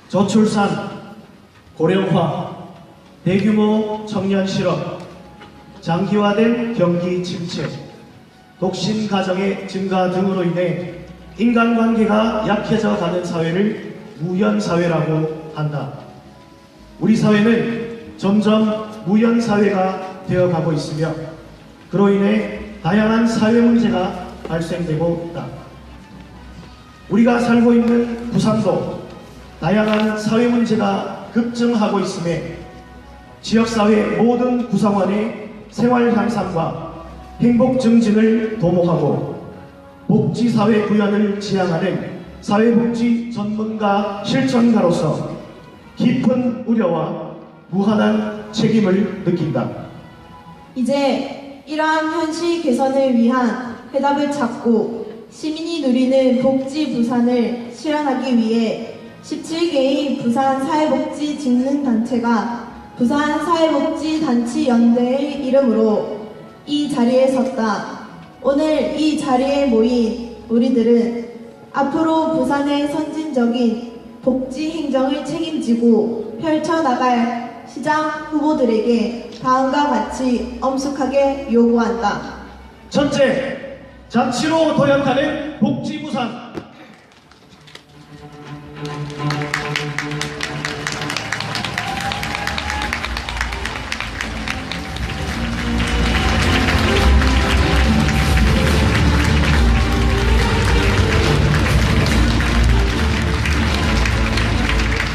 저출산, 고령화, 대규모 청년 실업, 장기화된 경기 침체, 독신 가정의 증가 등으로 인해 인간관계가 약해져 가는 사회를 무연사회라고 한다. 우리 사회는 점점 무연사회가 되어가고 있으며 그로 인해 다양한 사회 문제가 발생되고 있다. 우리가 살고 있는 부산도 다양한 사회 문제가 급증하고 있음에 지역사회 모든 구성원의 생활 향상과 행복 증진을 도모하고 복지사회 구현을 지향하는 사회복지 전문가 실천가로서 깊은 우려와 무한한 책임을 느낀다. 이제 이러한 현실 개선을 위한 해답을 찾고 시민이 누리는 복지 부산을 실현하기 위해 17개의 부산 사회복지 직능단체가 부산 사회복지단체연대의 이름으로 이 자리에 섰다. 오늘 이 자리에 모인 우리들은 앞으로 부산의 선진적인 복지 행정을 책임지고 펼쳐나갈 시장 후보들에게 다음과 같이 엄숙하게 요구한다. 첫째, 자치로 도약하는 복지부산.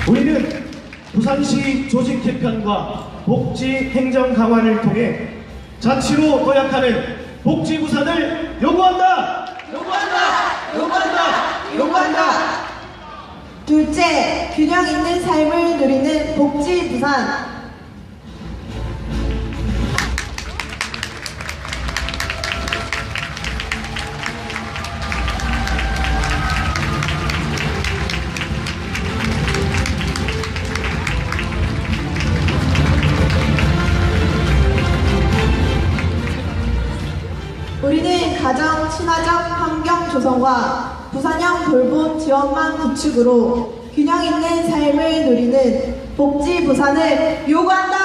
우리는 부산시 조직 개편과 복지 행정 강화를 통해 자치로 도약하는 복지부산을 요구한다! 요구한다! 요구한다! 요구한다! 둘째, 균형 있는 삶을 누리는 복지 부산. 우리는 가정 친화적 환경 조성과 부산형 돌봄 지원망 구축으로 균형 있는 삶을 누리는 복지 부산을 요구한다!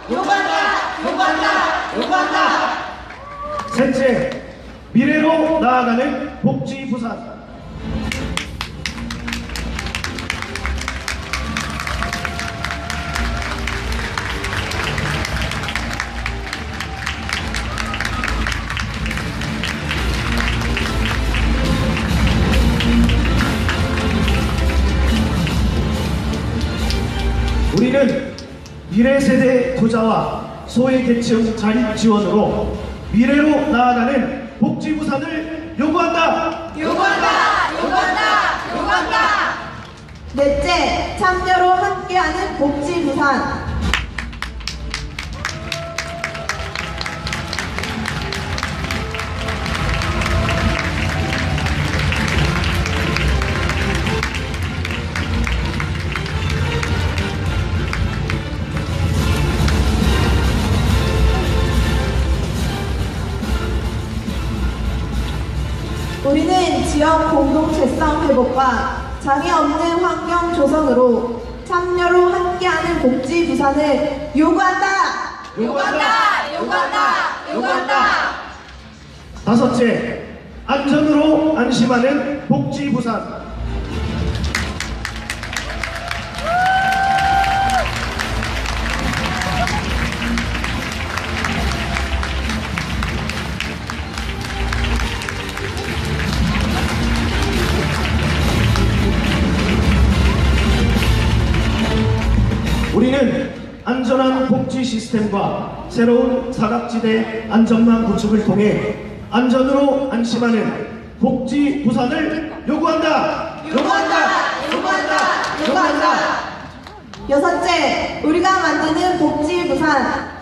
요구한다! 요구한다! 요구한다! 셋째, 미래로 나아가는 복지 부산. 우리는 미래 세대 투자와 소외계층 자립 지원으로 미래로 나아가는 복지 부산을 요구한다. 요구한다! 요구한다! 요구한다! 넷째, 참여로 함께하는 복지 부산. 우리는 지역 공동체성 회복과 장애 없는 환경 조성으로 참여로 함께하는 복지 부산을 요구한다! 요구한다! 요구한다! 요구한다! 다섯째, 안전으로 안심하는 복지 부산. 우리는 안전한 복지 시스템과 새로운 사각지대 안전망 구축을 통해 안전으로 안심하는 복지 부산을 요구한다. 요구한다! 요구한다! 요구한다! 여섯째, 우리가 만드는 복지 부산.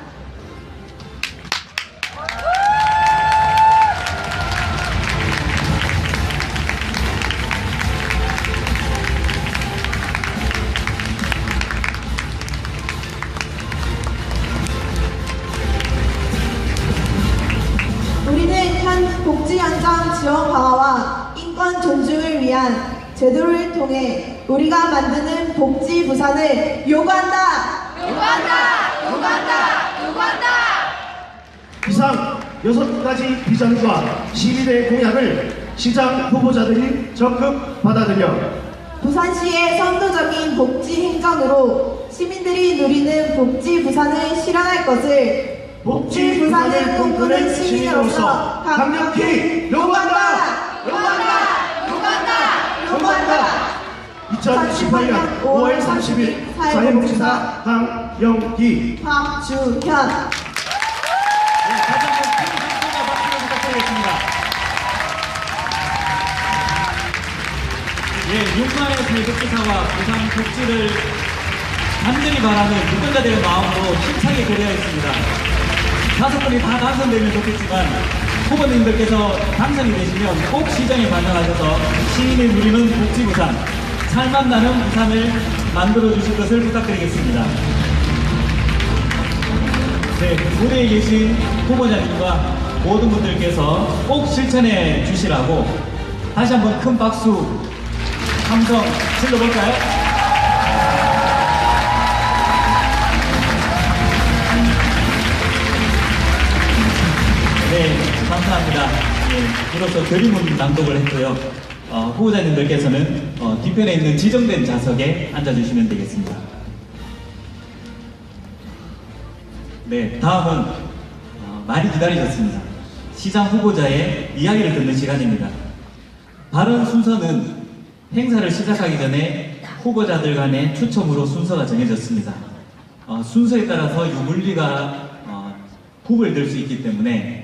우리는 현 복지 현장 지원 강화와 인권 존중을 위한 제도를 통해 우리가 만드는 복지 부산을 요구한다! 요구한다! 요구한다! 요구한다! 이상 6가지 비전과 시민의 공약을 시장 후보자들이 적극 받아들여 부산시의 선도적인 복지 행정으로 시민들이 누리는 복지 부산을 실현할 것을 복지 부산을 꿈꾸는 시민으로서 강력히 요구한다! 요구한다! 요구한다! 요구한다! 2018년 5월 30일 사회복지사 강영기. 박주현. 다시 한번 큰 박수와 박수를 부탁드리겠습니다. 예, 6만의 사회복지사와 부산 복지를 간절히 바라는 유권자들의 마음으로 힘차게 고려했습니다. 5분이 다 당선되면 좋겠지만 후보님들께서 당선이 되시면 꼭 시정에 반영하셔서 시민이 누리는 복지 부산, 살맛 나는 부산을 만들어 주실 것을 부탁드리겠습니다. 네, 무대에 계신 후보자님과 모든 분들께서 꼭 실천해 주시라고 다시 한번 큰 박수, 함성 질러볼까요? 네, 감사합니다. 예, 이로써 결의문 낭독을 했고요. 후보자님들께서는 뒤편에 있는 지정된 좌석에 앉아주시면 되겠습니다. 네, 다음은 많이 기다리셨습니다. 시장 후보자의 이야기를 듣는 시간입니다. 발언 순서는 행사를 시작하기 전에 후보자들 간의 추첨으로 순서가 정해졌습니다. 순서에 따라서 유불리가 구별될 수 있기 때문에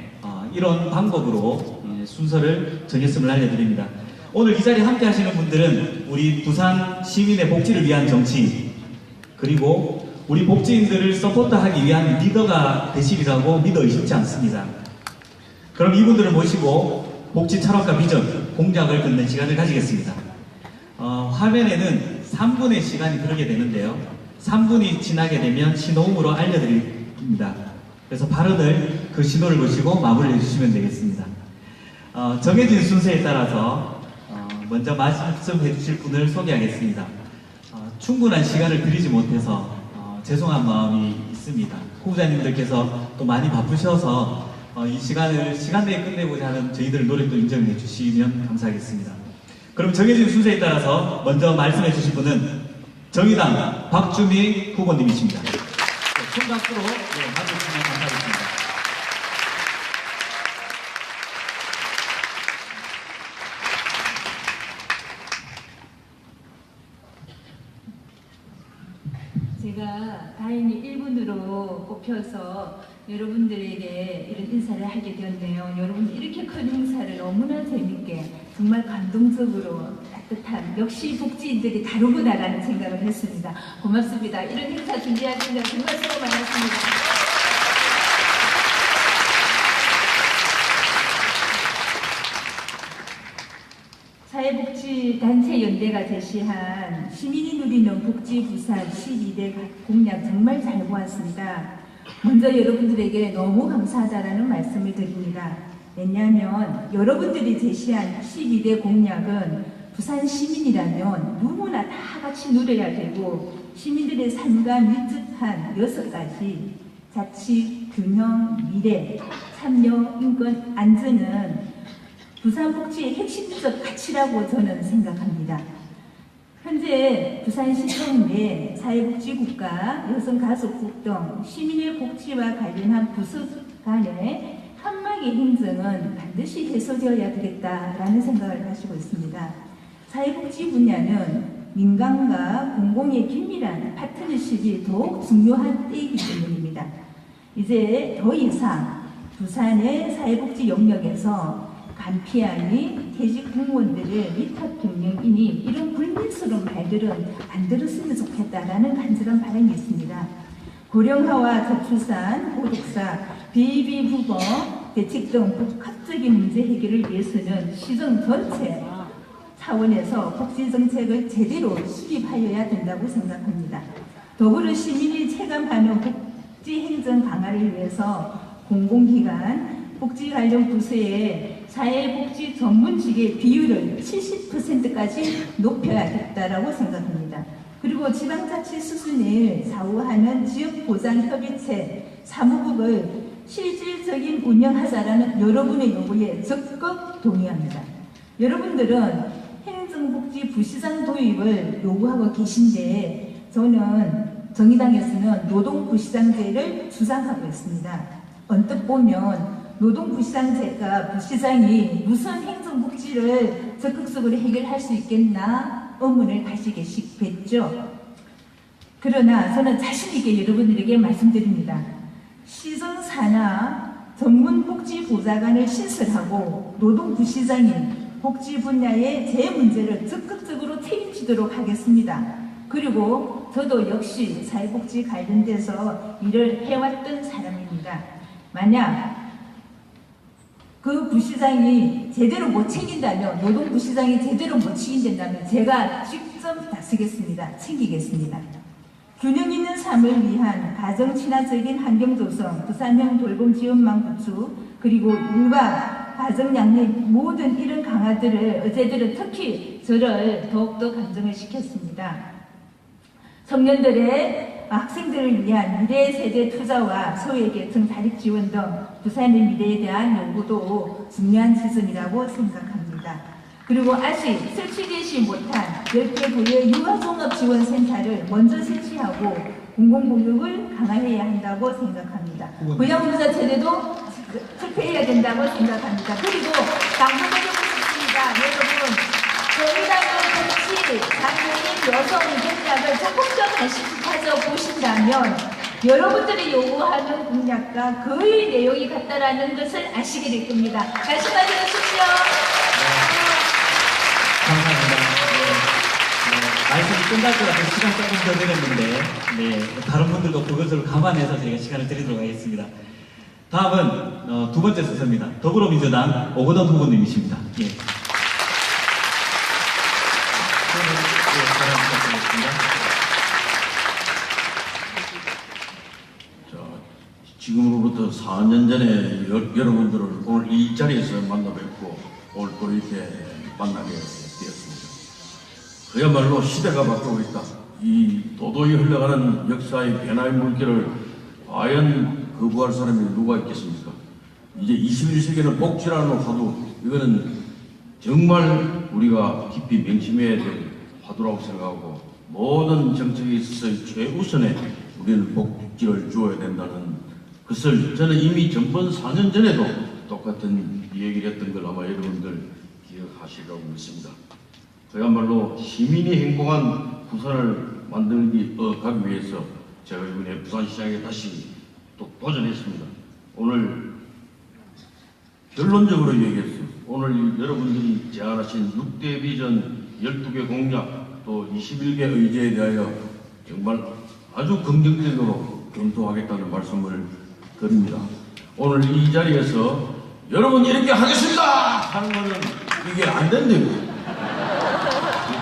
이런 방법으로 순서를 정했음을 알려드립니다. 오늘 이 자리에 함께 하시는 분들은 우리 부산 시민의 복지를 위한 정치, 그리고 우리 복지인들을 서포트하기 위한 리더가 되시리라고 믿어 의심치 않습니다. 그럼 이분들을 모시고 복지 철학과 비전, 공약을 듣는 시간을 가지겠습니다. 화면에는 3분의 시간이 흐르게 되는데요. 3분이 지나게 되면 신호음으로 알려드립니다. 그래서 발언을 그 신호를 보시고 마무리해 주시면 되겠습니다. 정해진 순서에 따라서 먼저 말씀해 주실 분을 소개하겠습니다. 충분한 시간을 드리지 못해서 죄송한 마음이 있습니다. 후보자님들께서 또 많이 바쁘셔서 이 시간을 시간 내에 끝내고자 하는 저희들 노력도 인정해 주시면 감사하겠습니다. 그럼 정해진 순서에 따라서 먼저 말씀해 주실 분은 정의당 박주미 후보님이십니다. 큰 박수로 맞아주시면 감사하겠습니다. 제가 다행히 1분으로 뽑혀서 여러분들에게 이런 인사를 하게 되었네요. 여러분 이렇게 큰 행사를 너무나 재밌게 정말 감동적으로 따뜻한 역시 복지인들이 다르구나라는 생각을 했습니다. 고맙습니다. 이런 행사 준비하시는 정말 수고 많았습니다. 사회복지단체연대가 제시한 시민이 누리는 복지부산 12대 공약 정말 잘 보았습니다. 먼저 여러분들에게 너무 감사하다라는 말씀을 드립니다. 왜냐하면 여러분들이 제시한 12대 공약은 부산 시민이라면 누구나 다 같이 누려야 되고 시민들의 삶과 밀접한 6가지 자치, 균형, 미래, 참여, 인권, 안전은 부산 복지의 핵심적 가치라고 저는 생각합니다. 현재 부산시청 내 사회복지국과 여성가족국 등 시민의 복지와 관련한 부서 간의 한마디 행정은 반드시 해소되어야 되겠다라는 생각을 가지고 있습니다. 사회복지 분야는 민간과 공공의 긴밀한 파트너십이 더욱 중요한 때이기 때문입니다. 이제 더 이상 부산의 사회복지 영역에서 간피아니, 퇴직 공무원들의 위탁 경영이니 이런 불민스러운 말들은 안 들었으면 좋겠다라는 간절한 바람이 있습니다. 고령화와 저출산, 고독사, 베이비 부모 대책 등 복합적인 문제 해결을 위해서는 시정 전체 차원에서 복지정책을 제대로 수립하여야 된다고 생각합니다. 더불어 시민이 체감하는 복지행정 강화를 위해서 공공기관, 복지 관련 부서의 사회복지 전문직의 비율을 70%까지 높여야겠다라고 생각합니다. 그리고 지방자치 수준을 좌우하는 지역보장협의체 사무국을 실질적인 운영하자라는 여러분의 요구에 적극 동의합니다. 여러분들은 행정복지부시장 도입을 요구하고 계신데 저는 정의당에서는 노동부시장제를 주장하고 있습니다. 언뜻 보면 노동부시장제가 부시장이 무슨 행정복지를 적극적으로 해결할 수 있겠나 의문을 가지겠죠. 그러나 저는 자신있게 여러분들에게 말씀드립니다. 시정사나 전문복지보좌관을 신설하고 노동부시장이 복지 분야의 제 문제를 적극적으로 책임지도록 하겠습니다. 그리고 저도 역시 사회복지 관련돼서 일을 해왔던 사람입니다. 만약 그 부시장이 제대로 못 챙긴다면, 노동부시장이 제대로 못 챙긴다면 제가 직접 다쓰겠습니다. 챙기겠습니다. 균형 있는 삶을 위한 가정 친화적인 환경 조성, 부산형 돌봄 지원망 구축, 그리고 육아, 가정 양립 모든 이런 강화들을 어제들은 특히 저를 더욱더 강정을 시켰습니다. 청년들의 학생들을 위한 미래 세대 투자와 소외계층 자립 지원 등 부산의 미래에 대한 연구도 중요한 지점이라고 생각합니다. 그리고 아직 설치되지 못한 10개 부의 육아종합지원센터를 먼저 설치하고 공공보육을 강화해야 한다고 생각합니다. 부양부자 제도도 투표해야 된다고 생각합니다. 그리고 당부드리고 싶습니다. 여러분, 정의당의 복지, 장애인, 여성 공약을 조금 더 관심 가져보신다면 여러분들이 요구하는 공약과 거의 내용이 같다라는 것을 아시게 될 겁니다. 관심 가져주십시오. 감사합니다. 말씀이 끝날 것 같은 시간 조금 더 드렸는데, 다른 분들도 그것을 감안해서 저희가 시간을 드리도록 하겠습니다. 다음은 두 번째 순서입니다. 더불어민주당 오거돈 후보님이십니다. 예. 지금으로부터 4년 전에 여러분들을 오늘 이 자리에서 만나 뵙고 오늘 또 이렇게 만나게 되었습니다. 그야말로 시대가 바뀌고 있다. 이 도도히 흘러가는 역사의 변화의 물결을 과연 거부할 사람이 누가 있겠습니까? 이제 21세기는 복지라는 화두, 이거는 정말 우리가 깊이 명심해야 될 화두라고 생각하고, 모든 정책에 있어서 최우선에 우리는 복지를 주어야 된다는 것을 저는 이미 전번 4년 전에도 똑같은 얘기를 했던 걸 아마 여러분들 기억하시리라고 믿습니다. 그야말로 시민이 행복한 부산을 만들기 가기 위해서 제가 이번에 부산시장에 다시 또 도전했습니다. 오늘 결론적으로 얘기했어요. 오늘 여러분들이 제안하신 6대 비전 12개 공약 또 21개 의제에 대하여 정말 아주 긍정적으로 검토하겠다는 말씀을 드립니다. 오늘 이 자리에서 여러분 이렇게 하겠습니다 하는 거는 이게 안 된다고.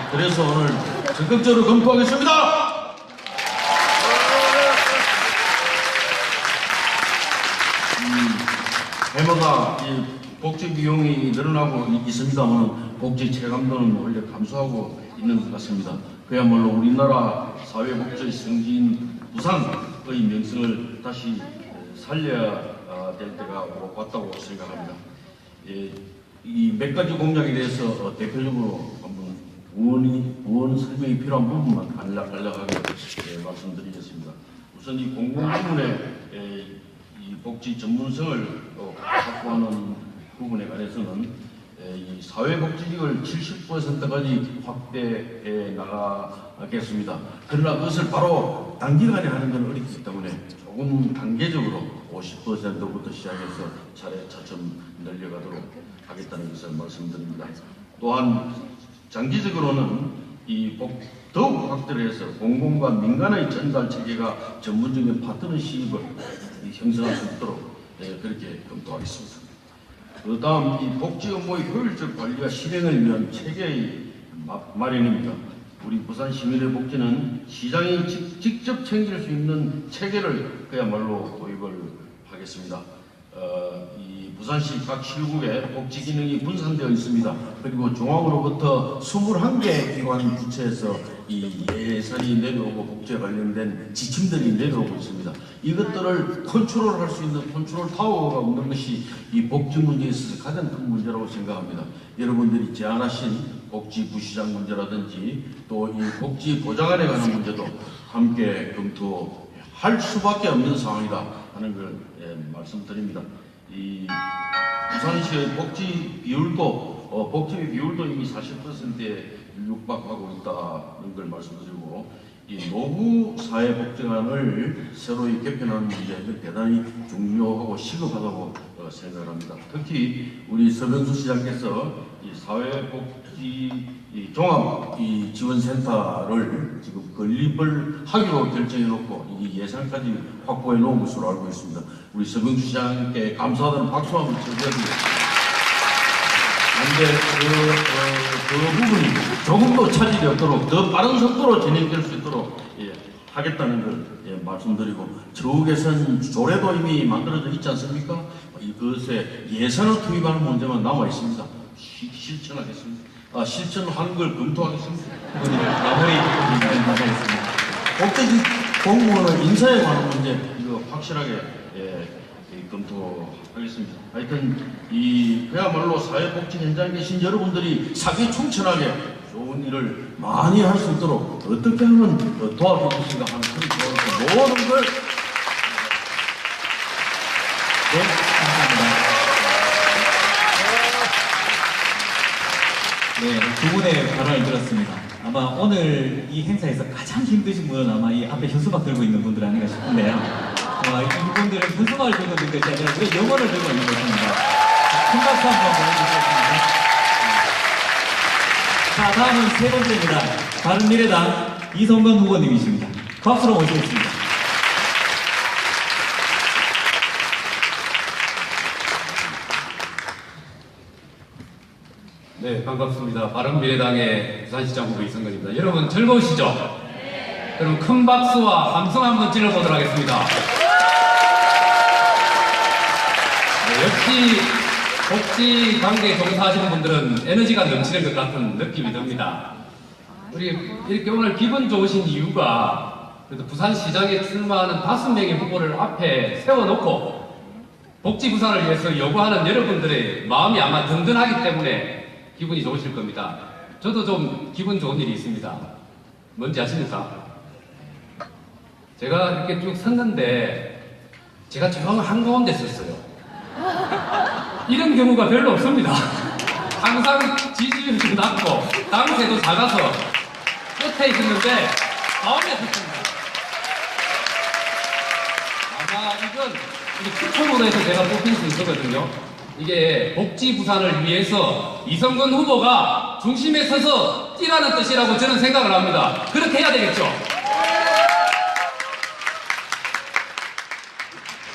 그래서 오늘 적극적으로 검토하겠습니다. 해마다 이 복지 비용이 늘어나고 있습니다만 복지 체감도는 오히려 감소하고 있는 것 같습니다. 그야말로 우리나라 사회복지 성지인 부산의 명성을 다시 살려야 될 때가 왔다고 생각합니다. 이 몇 가지 공약에 대해서 대표적으로 한번 부원 설명이 필요한 부분만 간략하게 말씀드리겠습니다. 우선 이 공공부문의 이 복지 전문성을 확보하는 부분에 관해서는 이 사회복지직을 70%까지 확대해 나가겠습니다. 그러나 그것을 바로 단기간에 하는 건 어렵기 때문에 조금 단계적으로 50%부터 시작해서 차츰 늘려가도록 하겠다는 것을 말씀드립니다. 또한 장기적으로는 더욱 확대를 해서 공공과 민간의 전달 체계가 전문적인 파트너십을 형성할 수 있도록 그렇게 검토하겠습니다. 그 다음 이 복지 업무의 효율적 관리와 실행을 위한 체계의 마련입니다. 우리 부산 시민의 복지는 시장이 직접 챙길 수 있는 체계를 그야말로 도입을 하겠습니다. 이 부산시 각 실국에 복지 기능이 분산되어 있습니다. 그리고 중앙으로부터 21개 기관 부처에서 이 예산이 내려오고 복지에 관련된 지침들이 내려오고 있습니다. 이것들을 컨트롤할 수 있는 컨트롤 타워가 없는 것이 이 복지 문제에 있어서 가장 큰 문제라고 생각합니다. 여러분들이 제안하신 복지 부시장 문제라든지 또 이 복지 보장안에 관한 문제도 함께 검토할 수밖에 없는 상황이다 하는 걸 말씀드립니다. 이 부산시의 복지 비율도 이미 40%에 육박하고 있다는 걸 말씀드리고, 이 노후 사회복지관을 새로이 개편하는 문제는 대단히 중요하고 시급하다고 생각합니다. 특히 우리 서병수 시장께서 이 사회복지 종합 지원센터를 지금 건립을 하기로 결정해놓고 이 예산까지 확보해 놓은 것으로 알고 있습니다. 우리 서병수 시장께 감사하다는 박수 한번 쳐드립니다. 그런데 그 부분이 조금 더 차질이 없도록 더 빠른 속도로 진행될 수 있도록 하겠다는 걸 말씀드리고, 저국에선 조례도 이미 만들어져 있지 않습니까? 이것에 예산을 투입하는 문제만 남아 있습니다. 실천하겠습니다. 실천하는 걸 검토하겠습니다. 마무리 하겠습니다. 복지 공무원의 인사에 관한 문제 이거 확실하게 검토하겠습니다. 하여튼 그야말로 사회복지 현장에 계신 여러분들이 사기충천하게 좋은 일을 많이 할 수 있도록 어떻게 하면 도와줄 것인가 하는 그런 조언을 모든 걸 감사합니다. 네, 두 분의 발언을 들었습니다. 아마 오늘 이 행사에서 가장 힘드신 분은 아마 이 앞에 현수막 들고 있는 분들 아닌가 싶은데요. 이분들은 현수막을 들고 있는 것이 아니라 우리 영어를 들고 있는 것입니다. 큰 박수 한번 보내주시겠습니다. 자, 다음은 세 번째입니다. 바른미래당 이성건 후보님이십니다. 박수로 모시겠습니다. 네, 반갑습니다. 바른미래당의 부산시장 후보 이성건입니다. 여러분 즐거우시죠? 네. 그럼 큰 박수와 함성 한번 찔러보도록 하겠습니다. 네, 역시 복지 관계에 종사하시는 분들은 에너지가 넘치는 것 같은 느낌이 듭니다. 우리 이렇게 오늘 기분 좋으신 이유가 그래도 부산시장에 출마하는 5명의 후보를 앞에 세워놓고 복지 부산을 위해서 요구하는 여러분들의 마음이 아마 든든하기 때문에 기분이 좋으실 겁니다. 저도 좀 기분 좋은 일이 있습니다. 뭔지 아십니까? 제가 이렇게 쭉 섰는데 제가 정 한가운데 섰어요. 이런 경우가 별로 없습니다. 항상 지지율도 낮고 당세도 작아서 끝에 있었는데 가운데 섰습니다. 아마 이건 추첨으로 해서 제가 뽑힌 순서거든요. 이게 복지 부산을 위해서 이성근 후보가 중심에 서서 뛰라는 뜻이라고 저는 생각을 합니다. 그렇게 해야 되겠죠?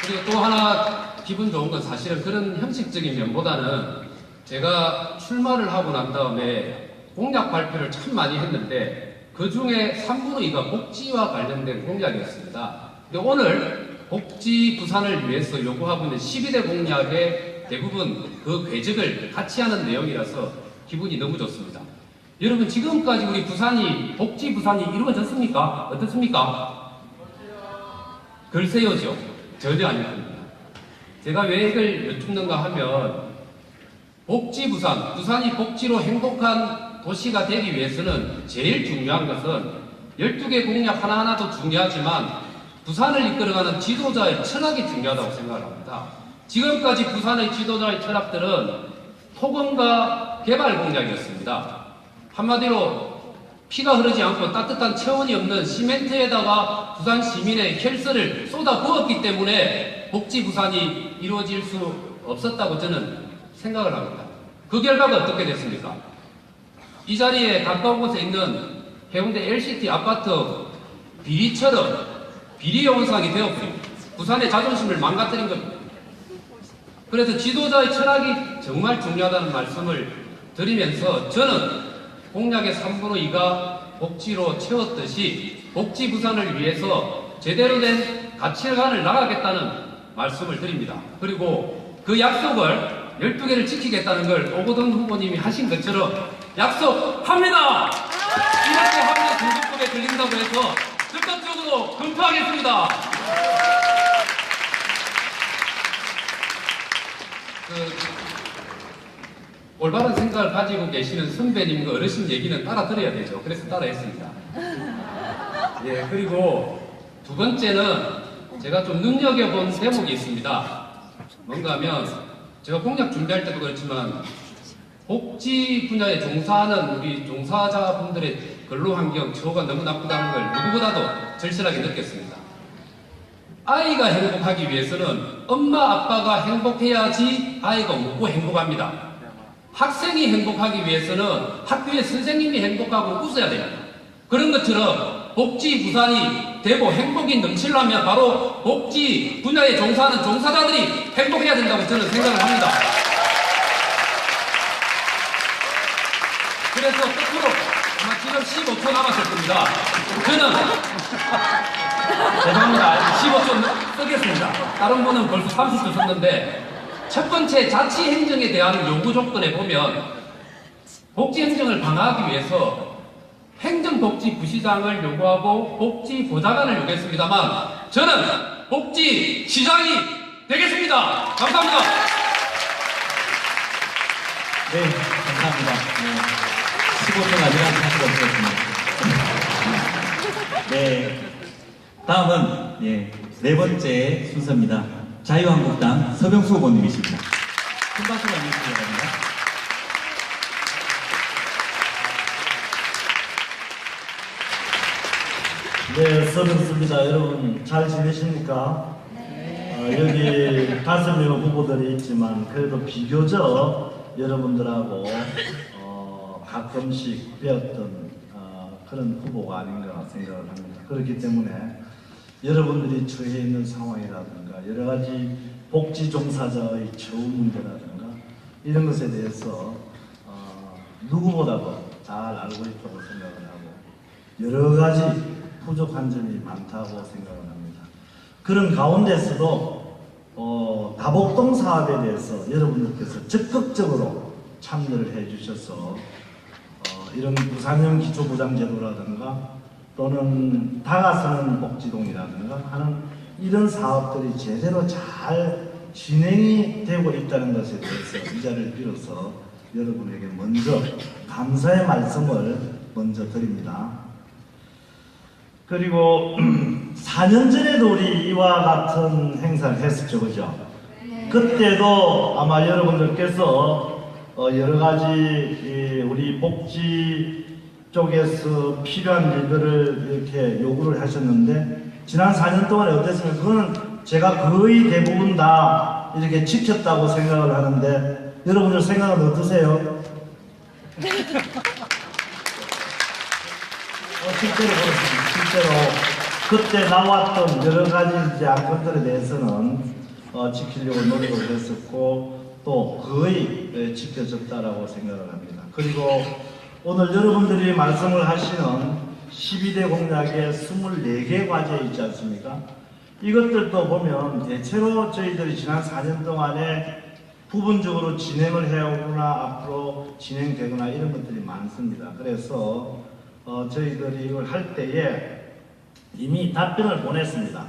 그리고 또 하나 기분 좋은 건 사실은 그런 형식적인 면보다는 제가 출마를 하고 난 다음에 공약 발표를 참 많이 했는데 그 중에 3분의 2가 복지와 관련된 공약이었습니다. 근데 오늘 복지 부산을 위해서 요구하고 있는 12대 공약의 대부분 그 궤적을 같이 하는 내용이라서 기분이 너무 좋습니다. 여러분 지금까지 우리 부산이 복지 부산이 이루어졌습니까? 어떻습니까? 글쎄요죠. 전혀 아닐 겁니다. 제가 왜 이걸 여쭙는가 하면 복지 부산, 부산이 복지로 행복한 도시가 되기 위해서는 제일 중요한 것은 12개 공약 하나하나도 중요하지만 부산을 이끌어가는 지도자의 철학이 중요하다고 생각을 합니다. 지금까지 부산의 지도자의 철학들은 토건과 개발 공약이었습니다. 한마디로 피가 흐르지 않고 따뜻한 체온이 없는 시멘트에다가 부산 시민의 혈세를 쏟아 부었기 때문에 복지 부산이 이루어질 수 없었다고 저는 생각을 합니다. 그 결과가 어떻게 됐습니까? 이 자리에 가까운 곳에 있는 해운대 LCT 아파트 비리처럼 비리요원상이 되어버립니다. 부산의 자존심을 망가뜨린 겁니다. 그래서 지도자의 철학이 정말 중요하다는 말씀을 드리면서 저는 공약의 3분의 2가 복지로 채웠듯이 복지 부산을 위해서 제대로 된 가치관을 나가겠다는 말씀을 드립니다. 그리고 그 약속을 12개를 지키겠다는 걸 오고돈 후보님이 하신 것처럼 약속합니다! 이렇게 하면 공직법에 걸린다고 해서 적극적으로 검토하겠습니다. 올바른 생각을 가지고 계시는 선배님과 어르신 얘기는 따라 들어야 되죠. 그래서 따라 했습니다. 예, 그리고 두 번째는 제가 좀 눈여겨본 대목이 있습니다. 뭔가 하면 제가 공약 준비할 때도 그렇지만 복지 분야에 종사하는 우리 종사자분들의 근로환경, 처우가 너무 나쁘다는 걸 누구보다도 절실하게 느꼈습니다. 아이가 행복하기 위해서는 엄마, 아빠가 행복해야지 아이가 웃고 행복합니다. 학생이 행복하기 위해서는 학교의 선생님이 행복하고 웃어야 됩니다. 그런 것처럼 복지 부산이 되고 행복이 넘치려면 바로 복지 분야에 종사하는 종사자들이 행복해야 된다고 저는 생각을 합니다. 그래서 끝으로 아마 지금 15초 남았을 겁니다. 저는 죄송합니다. 15초 쓰겠습니다. 다른 분은 벌써 30초 썼는데 첫 번째 자치 행정에 대한 요구 조건에 보면 복지 행정을 강화하기 위해서 행정복지부시장을 요구하고 복지보좌관을 요구했습니다만 저는 복지시장이 되겠습니다. 감사합니다. 네, 감사합니다. 네, 15초가 아니라 사실 없었습니다. 네, 다음은 네 번째 순서입니다. 자유한국당 서병수 후보님이십니다. 큰 박수로 안내해주시기 바랍니다. 네, 서병수입니다. 여러분 잘 지내십니까? 여기 5명 후보들이 있지만 그래도 비교적 여러분들하고 가끔씩 배웠던 그런 후보가 아닌가 생각을 합니다. 그렇기 때문에 여러분들이 처해 있는 상황이라든가 여러 가지 복지 종사자의 처우 문제라든가 이런 것에 대해서 누구보다도 잘 알고 있다고 생각을 하고 여러 가지 부족한 점이 많다고 생각을 합니다. 그런 가운데서도 다복동 사업에 대해서 여러분들께서 적극적으로 참여를 해주셔서 이런 부산형 기초보장제도라든가 또는 다가서는 복지동이라든가 하는 이런 사업들이 제대로 잘 진행이 되고 있다는 것에 대해서 이 자리를 빌어서 여러분에게 먼저 감사의 말씀을 먼저 드립니다. 그리고 4년 전에도 우리 이와 같은 행사를 했었죠, 그죠? 그때도 아마 여러분들께서 여러 가지 우리 복지 쪽에서 필요한 일들을 이렇게 요구를 하셨는데 지난 4년 동안에 어땠습니까? 그거는 제가 거의 대부분 다 이렇게 지켰다고 생각을 하는데 여러분들 생각은 어떠세요? 실제로 그렇습니다. 실제로 그때 나왔던 여러 가지 이제 안건들에 대해서는 지키려고 노력을 했었고 또 거의 지켜졌다라고 생각을 합니다. 그리고 오늘 여러분들이 말씀을 하시는 12대 공약의 24개 과제 있지 않습니까? 이것들도 보면 대체로 저희들이 지난 4년 동안에 부분적으로 진행을 해오거나 앞으로 진행되거나 이런 것들이 많습니다. 그래서 저희들이 이걸 할 때에 이미 답변을 보냈습니다.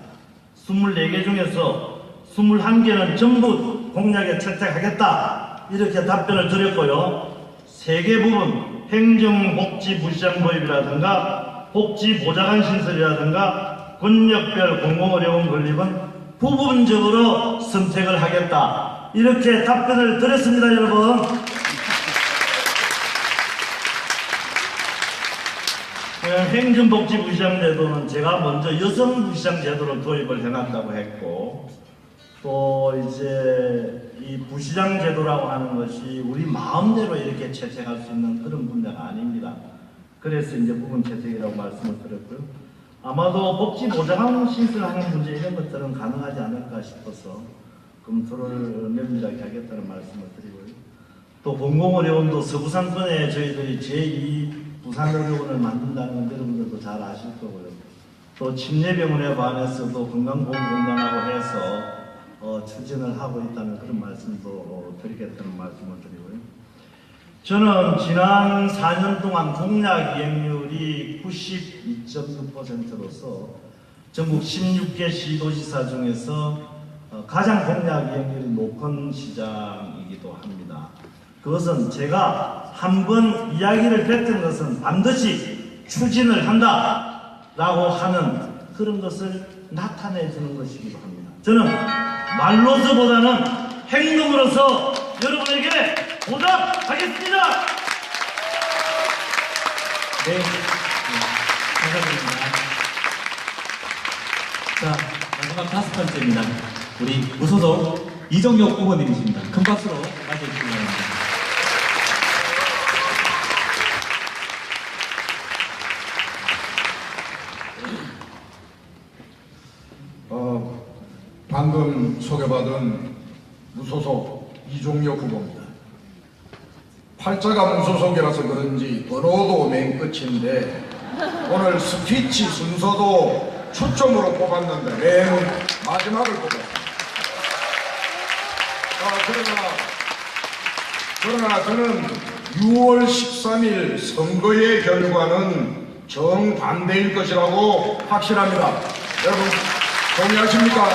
24개 중에서 21개는 전부 공약에 채택하겠다 이렇게 답변을 드렸고요. 3개 부분 행정복지부시장도입이라든가 복지보좌관 신설이라든가 권역별 공공어려움 건립은 부분적으로 선택을 하겠다 이렇게 답변을 드렸습니다. 여러분 행정복지부시장 제도는 제가 먼저 여성부시장 제도를 도입을 해놨다고 했고 또 이제 이 부시장 제도라고 하는 것이 우리 마음대로 이렇게 채택할 수 있는 그런 분야가 아닙니다. 그래서 이제 부분 채택이라고 말씀을 드렸고요. 아마도 복지보장관 신설하는 문제 이런 것들은 가능하지 않을까 싶어서 검토를 면밀하게 하겠다는 말씀을 드리고요. 또 공공의료원도 서부상권에 저희들이 제2 부산의료원을 만든다는 건 여러분들도 잘 아실 거고요. 또 침례병원에 관해서도 건강보험공단하고 해서 추진을 하고 있다는 그런 말씀도 드리겠다는 말씀을 드리고요. 저는 지난 4년 동안 공약 이행률이 92.6%로서 전국 16개 시도지사 중에서 가장 공약 이행률이 높은 시장이기도 합니다. 그것은 제가 한번 이야기를 뱉은 것은 반드시 추진을 한다라고 하는 그런 것을 나타내주는 것이기도 합니다. 저는 말로서보다는 행동으로서 여러분에게 보답하겠습니다. 네, 감사드립니다. 자, 마지막 5번째입니다. 우리 무소속 이정용 후보님이십니다. 큰 박수로 맞이해주시기 바랍니다. 방금 소개받은 무소속 이종혁 후보입니다. 팔자가 무소속이라서 그런지 번호도 맨 끝인데 오늘 스피치 순서도 초점으로 뽑았는데 맨 마지막을 뽑았습니다. 그러나 저는 6월 13일 선거의 결과는 정반대일 것이라고 확신합니다. 여러분 동의하십니까?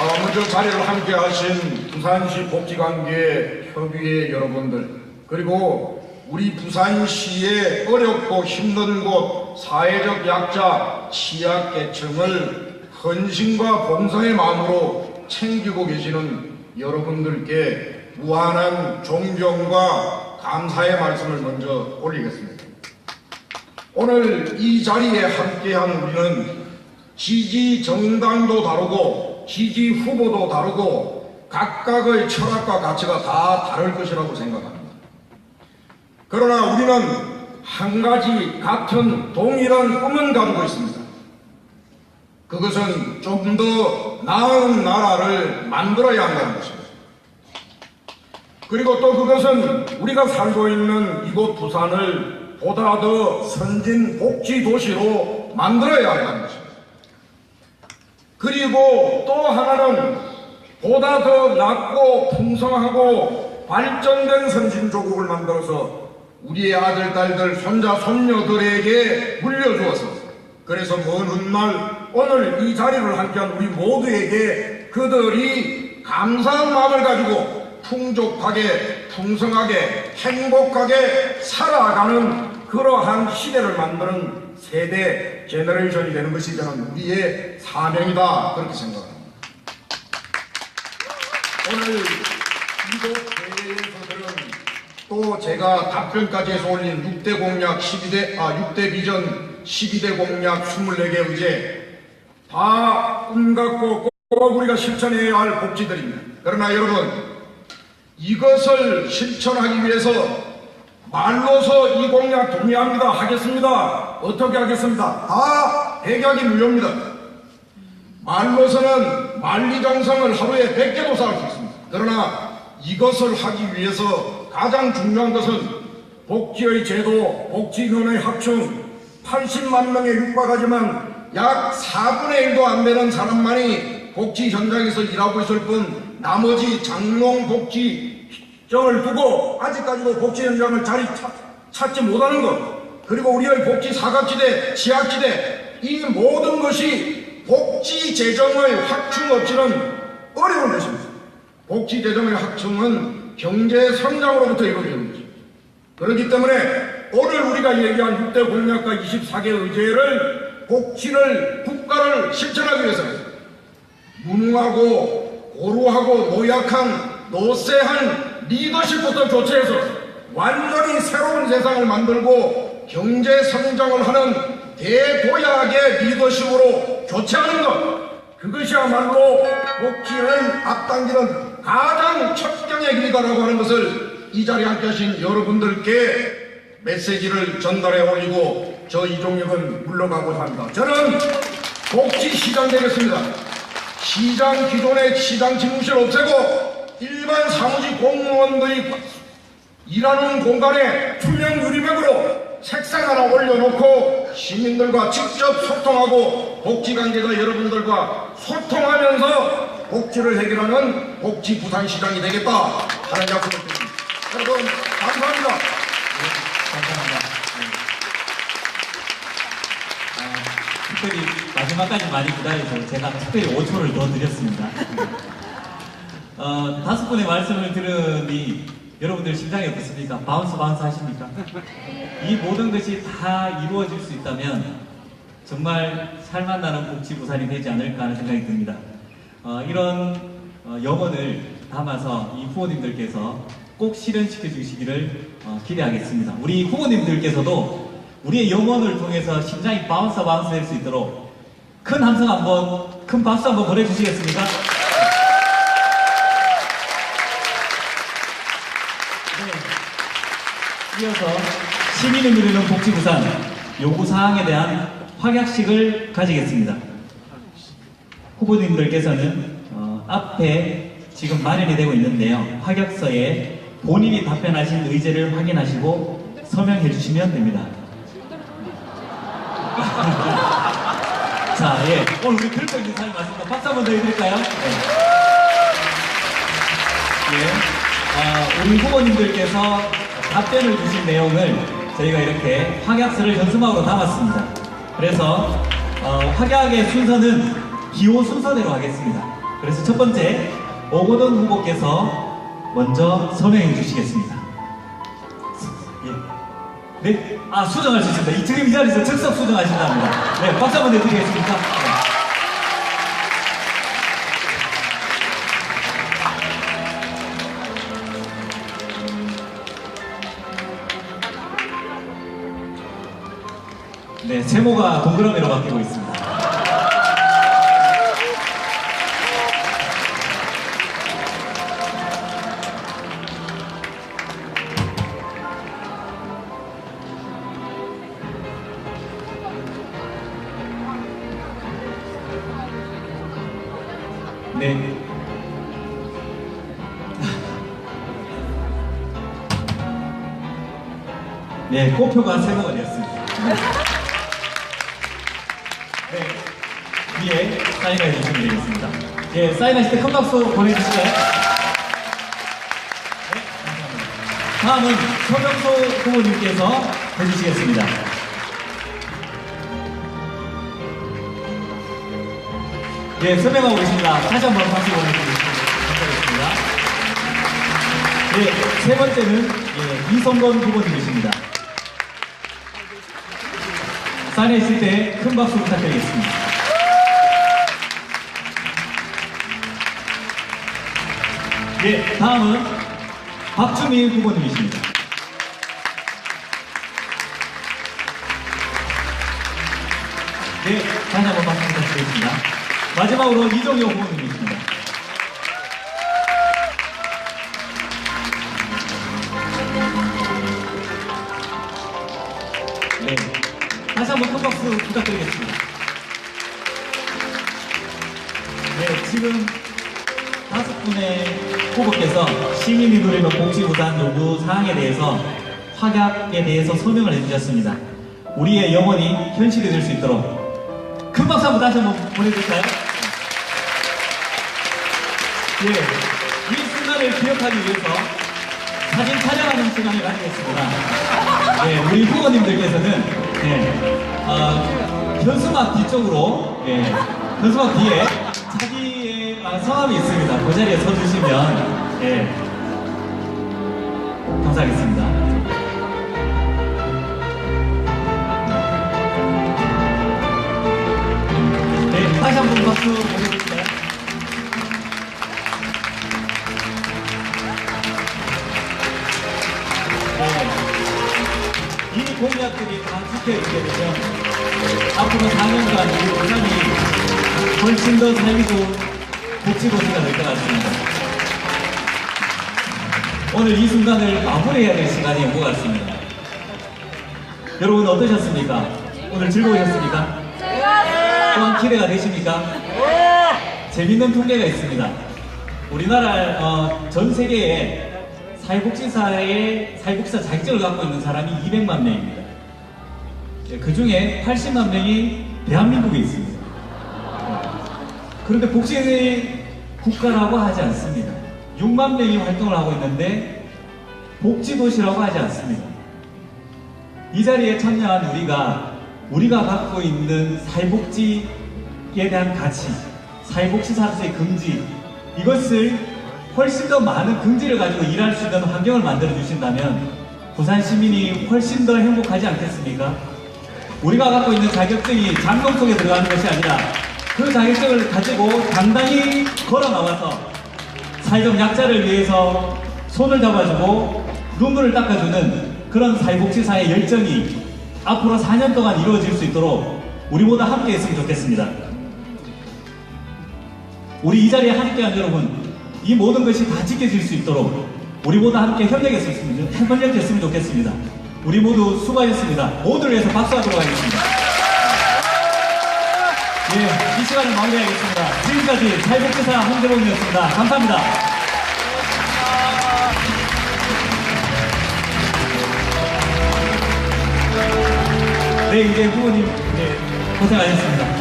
먼저 자리를 함께 하신 부산시 복지관계 협의회 여러분들 그리고 우리 부산시의 어렵고 힘든 곳 사회적 약자 취약계층을 헌신과 봉사의 마음으로 챙기고 계시는 여러분들께 무한한 존경과 감사의 말씀을 먼저 올리겠습니다. 오늘 이 자리에 함께한 우리는 지지 정당도 다르고 지지 후보도 다르고 각각의 철학과 가치가 다 다를 것이라고 생각합니다. 그러나 우리는 한 가지 같은 동일한 꿈은 가지고 있습니다. 그것은 좀 더 나은 나라를 만들어야 한다는 것입니다. 그리고 또 그것은 우리가 살고 있는 이곳 부산을 보다 더 선진 복지 도시로 만들어야 한다는 것입니다. 그리고 또 하나는 보다 더 낫고 풍성하고 발전된 선진조국을 만들어서 우리의 아들, 딸들, 손자, 손녀들에게 물려주어서 그래서 먼 훗날 오늘 이 자리를 함께한 우리 모두에게 그들이 감사한 마음을 가지고 풍족하게, 풍성하게, 행복하게 살아가는 그러한 시대를 만드는 세대 제너레이션이 되는 것이 저는 우리의 사명이다 그렇게 생각합니다. 오늘 이곳 대회에서들은 또 제가 답변까지 해서 올린 6대 공약 6대 비전 12대 공약 24개 의제 다 꿈같고 꼭 우리가 실천해야 할 복지들입니다. 그러나 여러분 이것을 실천하기 위해서 말로서 이 공약 동의합니다 하겠습니다. 어떻게 하겠습니다? 다 백약이 무효입니다. 말로서는 만리장성을 하루에 100개도 쌓을 수 있습니다. 그러나 이것을 하기 위해서 가장 중요한 것은 복지의 제도, 복지인원의 합충 80만 명에 육박하지만 약 4분의 1도 안 되는 사람만이 복지 현장에서 일하고 있을 뿐 나머지 장롱 복지정을 두고 아직까지도 복지 현장을 찾지 못하는 것 그리고 우리의 복지 사각지대, 지하지대 이 모든 것이 복지 재정의 확충 없이는 어려운 것입니다. 복지 재정의 확충은 경제 성장으로부터 이루어지는 것입니다. 그렇기 때문에 오늘 우리가 얘기한 6대 공약과 24개 의제를 복지를 국가를 실천하기 위해서는 무능하고 고루하고 노약한 노쇠한 리더십부터 교체해서 완전히 새로운 세상을 만들고 경제 성장을 하는 대도약의 리더십으로 교체하는 것 그것이야말로 복지를 앞당기는 가장 첩경의 길이다라고 하는 것을 이 자리에 함께 하신 여러분들께 메시지를 전달해 올리고 저 이종혁은 물러가고자 합니다. 저는 복지시장 되겠습니다. 시장 기존의 시장 집무실 없애고 일반 사무직 공무원들이 일하는 공간에 투명 유리벽으로 책상 하나 올려놓고 시민들과 직접 소통하고 복지관계자 여러분들과 소통하면서 복지를 해결하는 복지 부산시장이 되겠다 하는 약속을 드립니다. 여러분 감사합니다. 감사합니다. 특별히 마지막까지 많이 기다려서 제가 특별히 5초를 더 드렸습니다. 5분의 말씀을 들으니 여러분들 심장이 어떻습니까? 바운스 하십니까? 이 모든 것이 다 이루어질 수 있다면 정말 살만나는 복지 부산이 되지 않을까 하는 생각이 듭니다. 이런 염원을 담아서 이 후보님들께서 꼭 실현시켜 주시기를 기대하겠습니다. 우리 후보님들께서도 우리의 염원을 통해서 심장이 바운스 될 수 있도록 큰 함성 한번, 큰 박수 한번 보내주시겠습니까? 네. 이어서 시민을 누리는 복지부산 요구사항에 대한 확약식을 가지겠습니다. 후보님들께서는 앞에 지금 마련이 되고 있는데요. 확약서에 본인이 답변하신 의제를 확인하시고 서명해 주시면 됩니다. 자, 예. 오늘 우리 들고 있는 사람이 맞습니다. 박수 한번 더 해드릴까요? 네. 예. 우리 후보님들께서 답변을 주신 내용을 저희가 이렇게 확약서를 현수막으로 담았습니다. 그래서 확약의 순서는 기호 순서대로 하겠습니다. 그래서 첫 번째 오고돈 후보께서 먼저 서명해 주시겠습니다. 예. 네? 수정할 수 있습니다. 지금 이 자리에서 즉석 수정하신답니다. 네, 박수 한번 내드리겠습니까? 네, 세모가 동그라미로 바뀌고 있습니다. 네. 네, 꽃표가 세모가 되었습니다. 네, 위에 사인을 해주시면 되겠습니다. 예, 사인하실 때 큰 박수 보내주실까요? 네. 다음은 서명소 후보님께서 해주시겠습니다. 예, 서명하고 계십니다. 다시 한번 박수 보내드리겠습니다. 예, 세 번째는 예, 이성건 후보님이십니다. 사인해 있을 때 큰 박수 부탁드리겠습니다. 예, 다음은 박주민 후보님이십니다. 네, 다시 한번 박수 부탁드리겠습니다. 마지막으로 이정효 후보님이십니다. 네, 다시 한번 큰 박수 부탁드리겠습니다. 네, 지금 5분의 후보께서 시민이 누리는 복지부산 요구 사항에 대해서 확약에 대해서 설명을 해주셨습니다. 우리의 영혼이 현실이 될 수 있도록 큰 박수 한번 다시 한번 보내드릴까요? 예, 이 순간을 기억하기 위해서 사진 촬영하는 시간을 가지겠습니다. 예, 우리 후보님들께서는 현수막 뒤쪽으로 현수막 뒤에 자기의 성함이 있습니다. 그 자리에 서주시면 감사하겠습니다. 네, 다시 한번 박수 보내드릴까요? 이 공약들이 다 지켜지게 되면 앞으로 4년간 우리 부산이 훨씬 더 살기 좋은 복지도시가 될 것 같습니다. 오늘 이 순간을 마무리해야 될 시간이 온 것 같습니다. 여러분 어떠셨습니까? 오늘 즐거우셨습니까? 또한 기대가 되십니까? 재밌는 통계가 있습니다. 우리나라 전 세계에 사회복지사 자격증을 갖고 있는 사람이 200만 명입니다. 그 중에 80만 명이 대한민국에 있습니다. 그런데 복지 국가라고 하지 않습니다. 6만 명이 활동을 하고 있는데 복지도시라고 하지 않습니다. 이 자리에 참여한 우리가 갖고 있는 사회복지에 대한 가치, 사회복지사로서의 긍지, 이것을 훨씬 더 많은 긍지를 가지고 일할 수 있는 환경을 만들어 주신다면 부산 시민이 훨씬 더 행복하지 않겠습니까? 우리가 갖고 있는 자격증이 장롱 속에 들어가는 것이 아니라 그 자격증을 가지고 당당히 걸어 나와서 사회적 약자를 위해서 손을 잡아주고 눈물을 닦아주는 그런 사회복지사의 열정이 앞으로 4년 동안 이루어질 수 있도록 우리 모두 함께 했으면 좋겠습니다. 우리 이 자리에 함께한 여러분, 이 모든 것이 다 지켜질 수 있도록 우리 모두 함께 협력했으면 좋겠습니다. 우리 모두 수고하셨습니다. 모두를 위해서 박수하도록 하겠습니다. 예, 이 시간을 마무리하겠습니다. 지금까지 사회복지사 홍재범이었습니다. 감사합니다. 네, 이제 후보님 고생하셨습니다.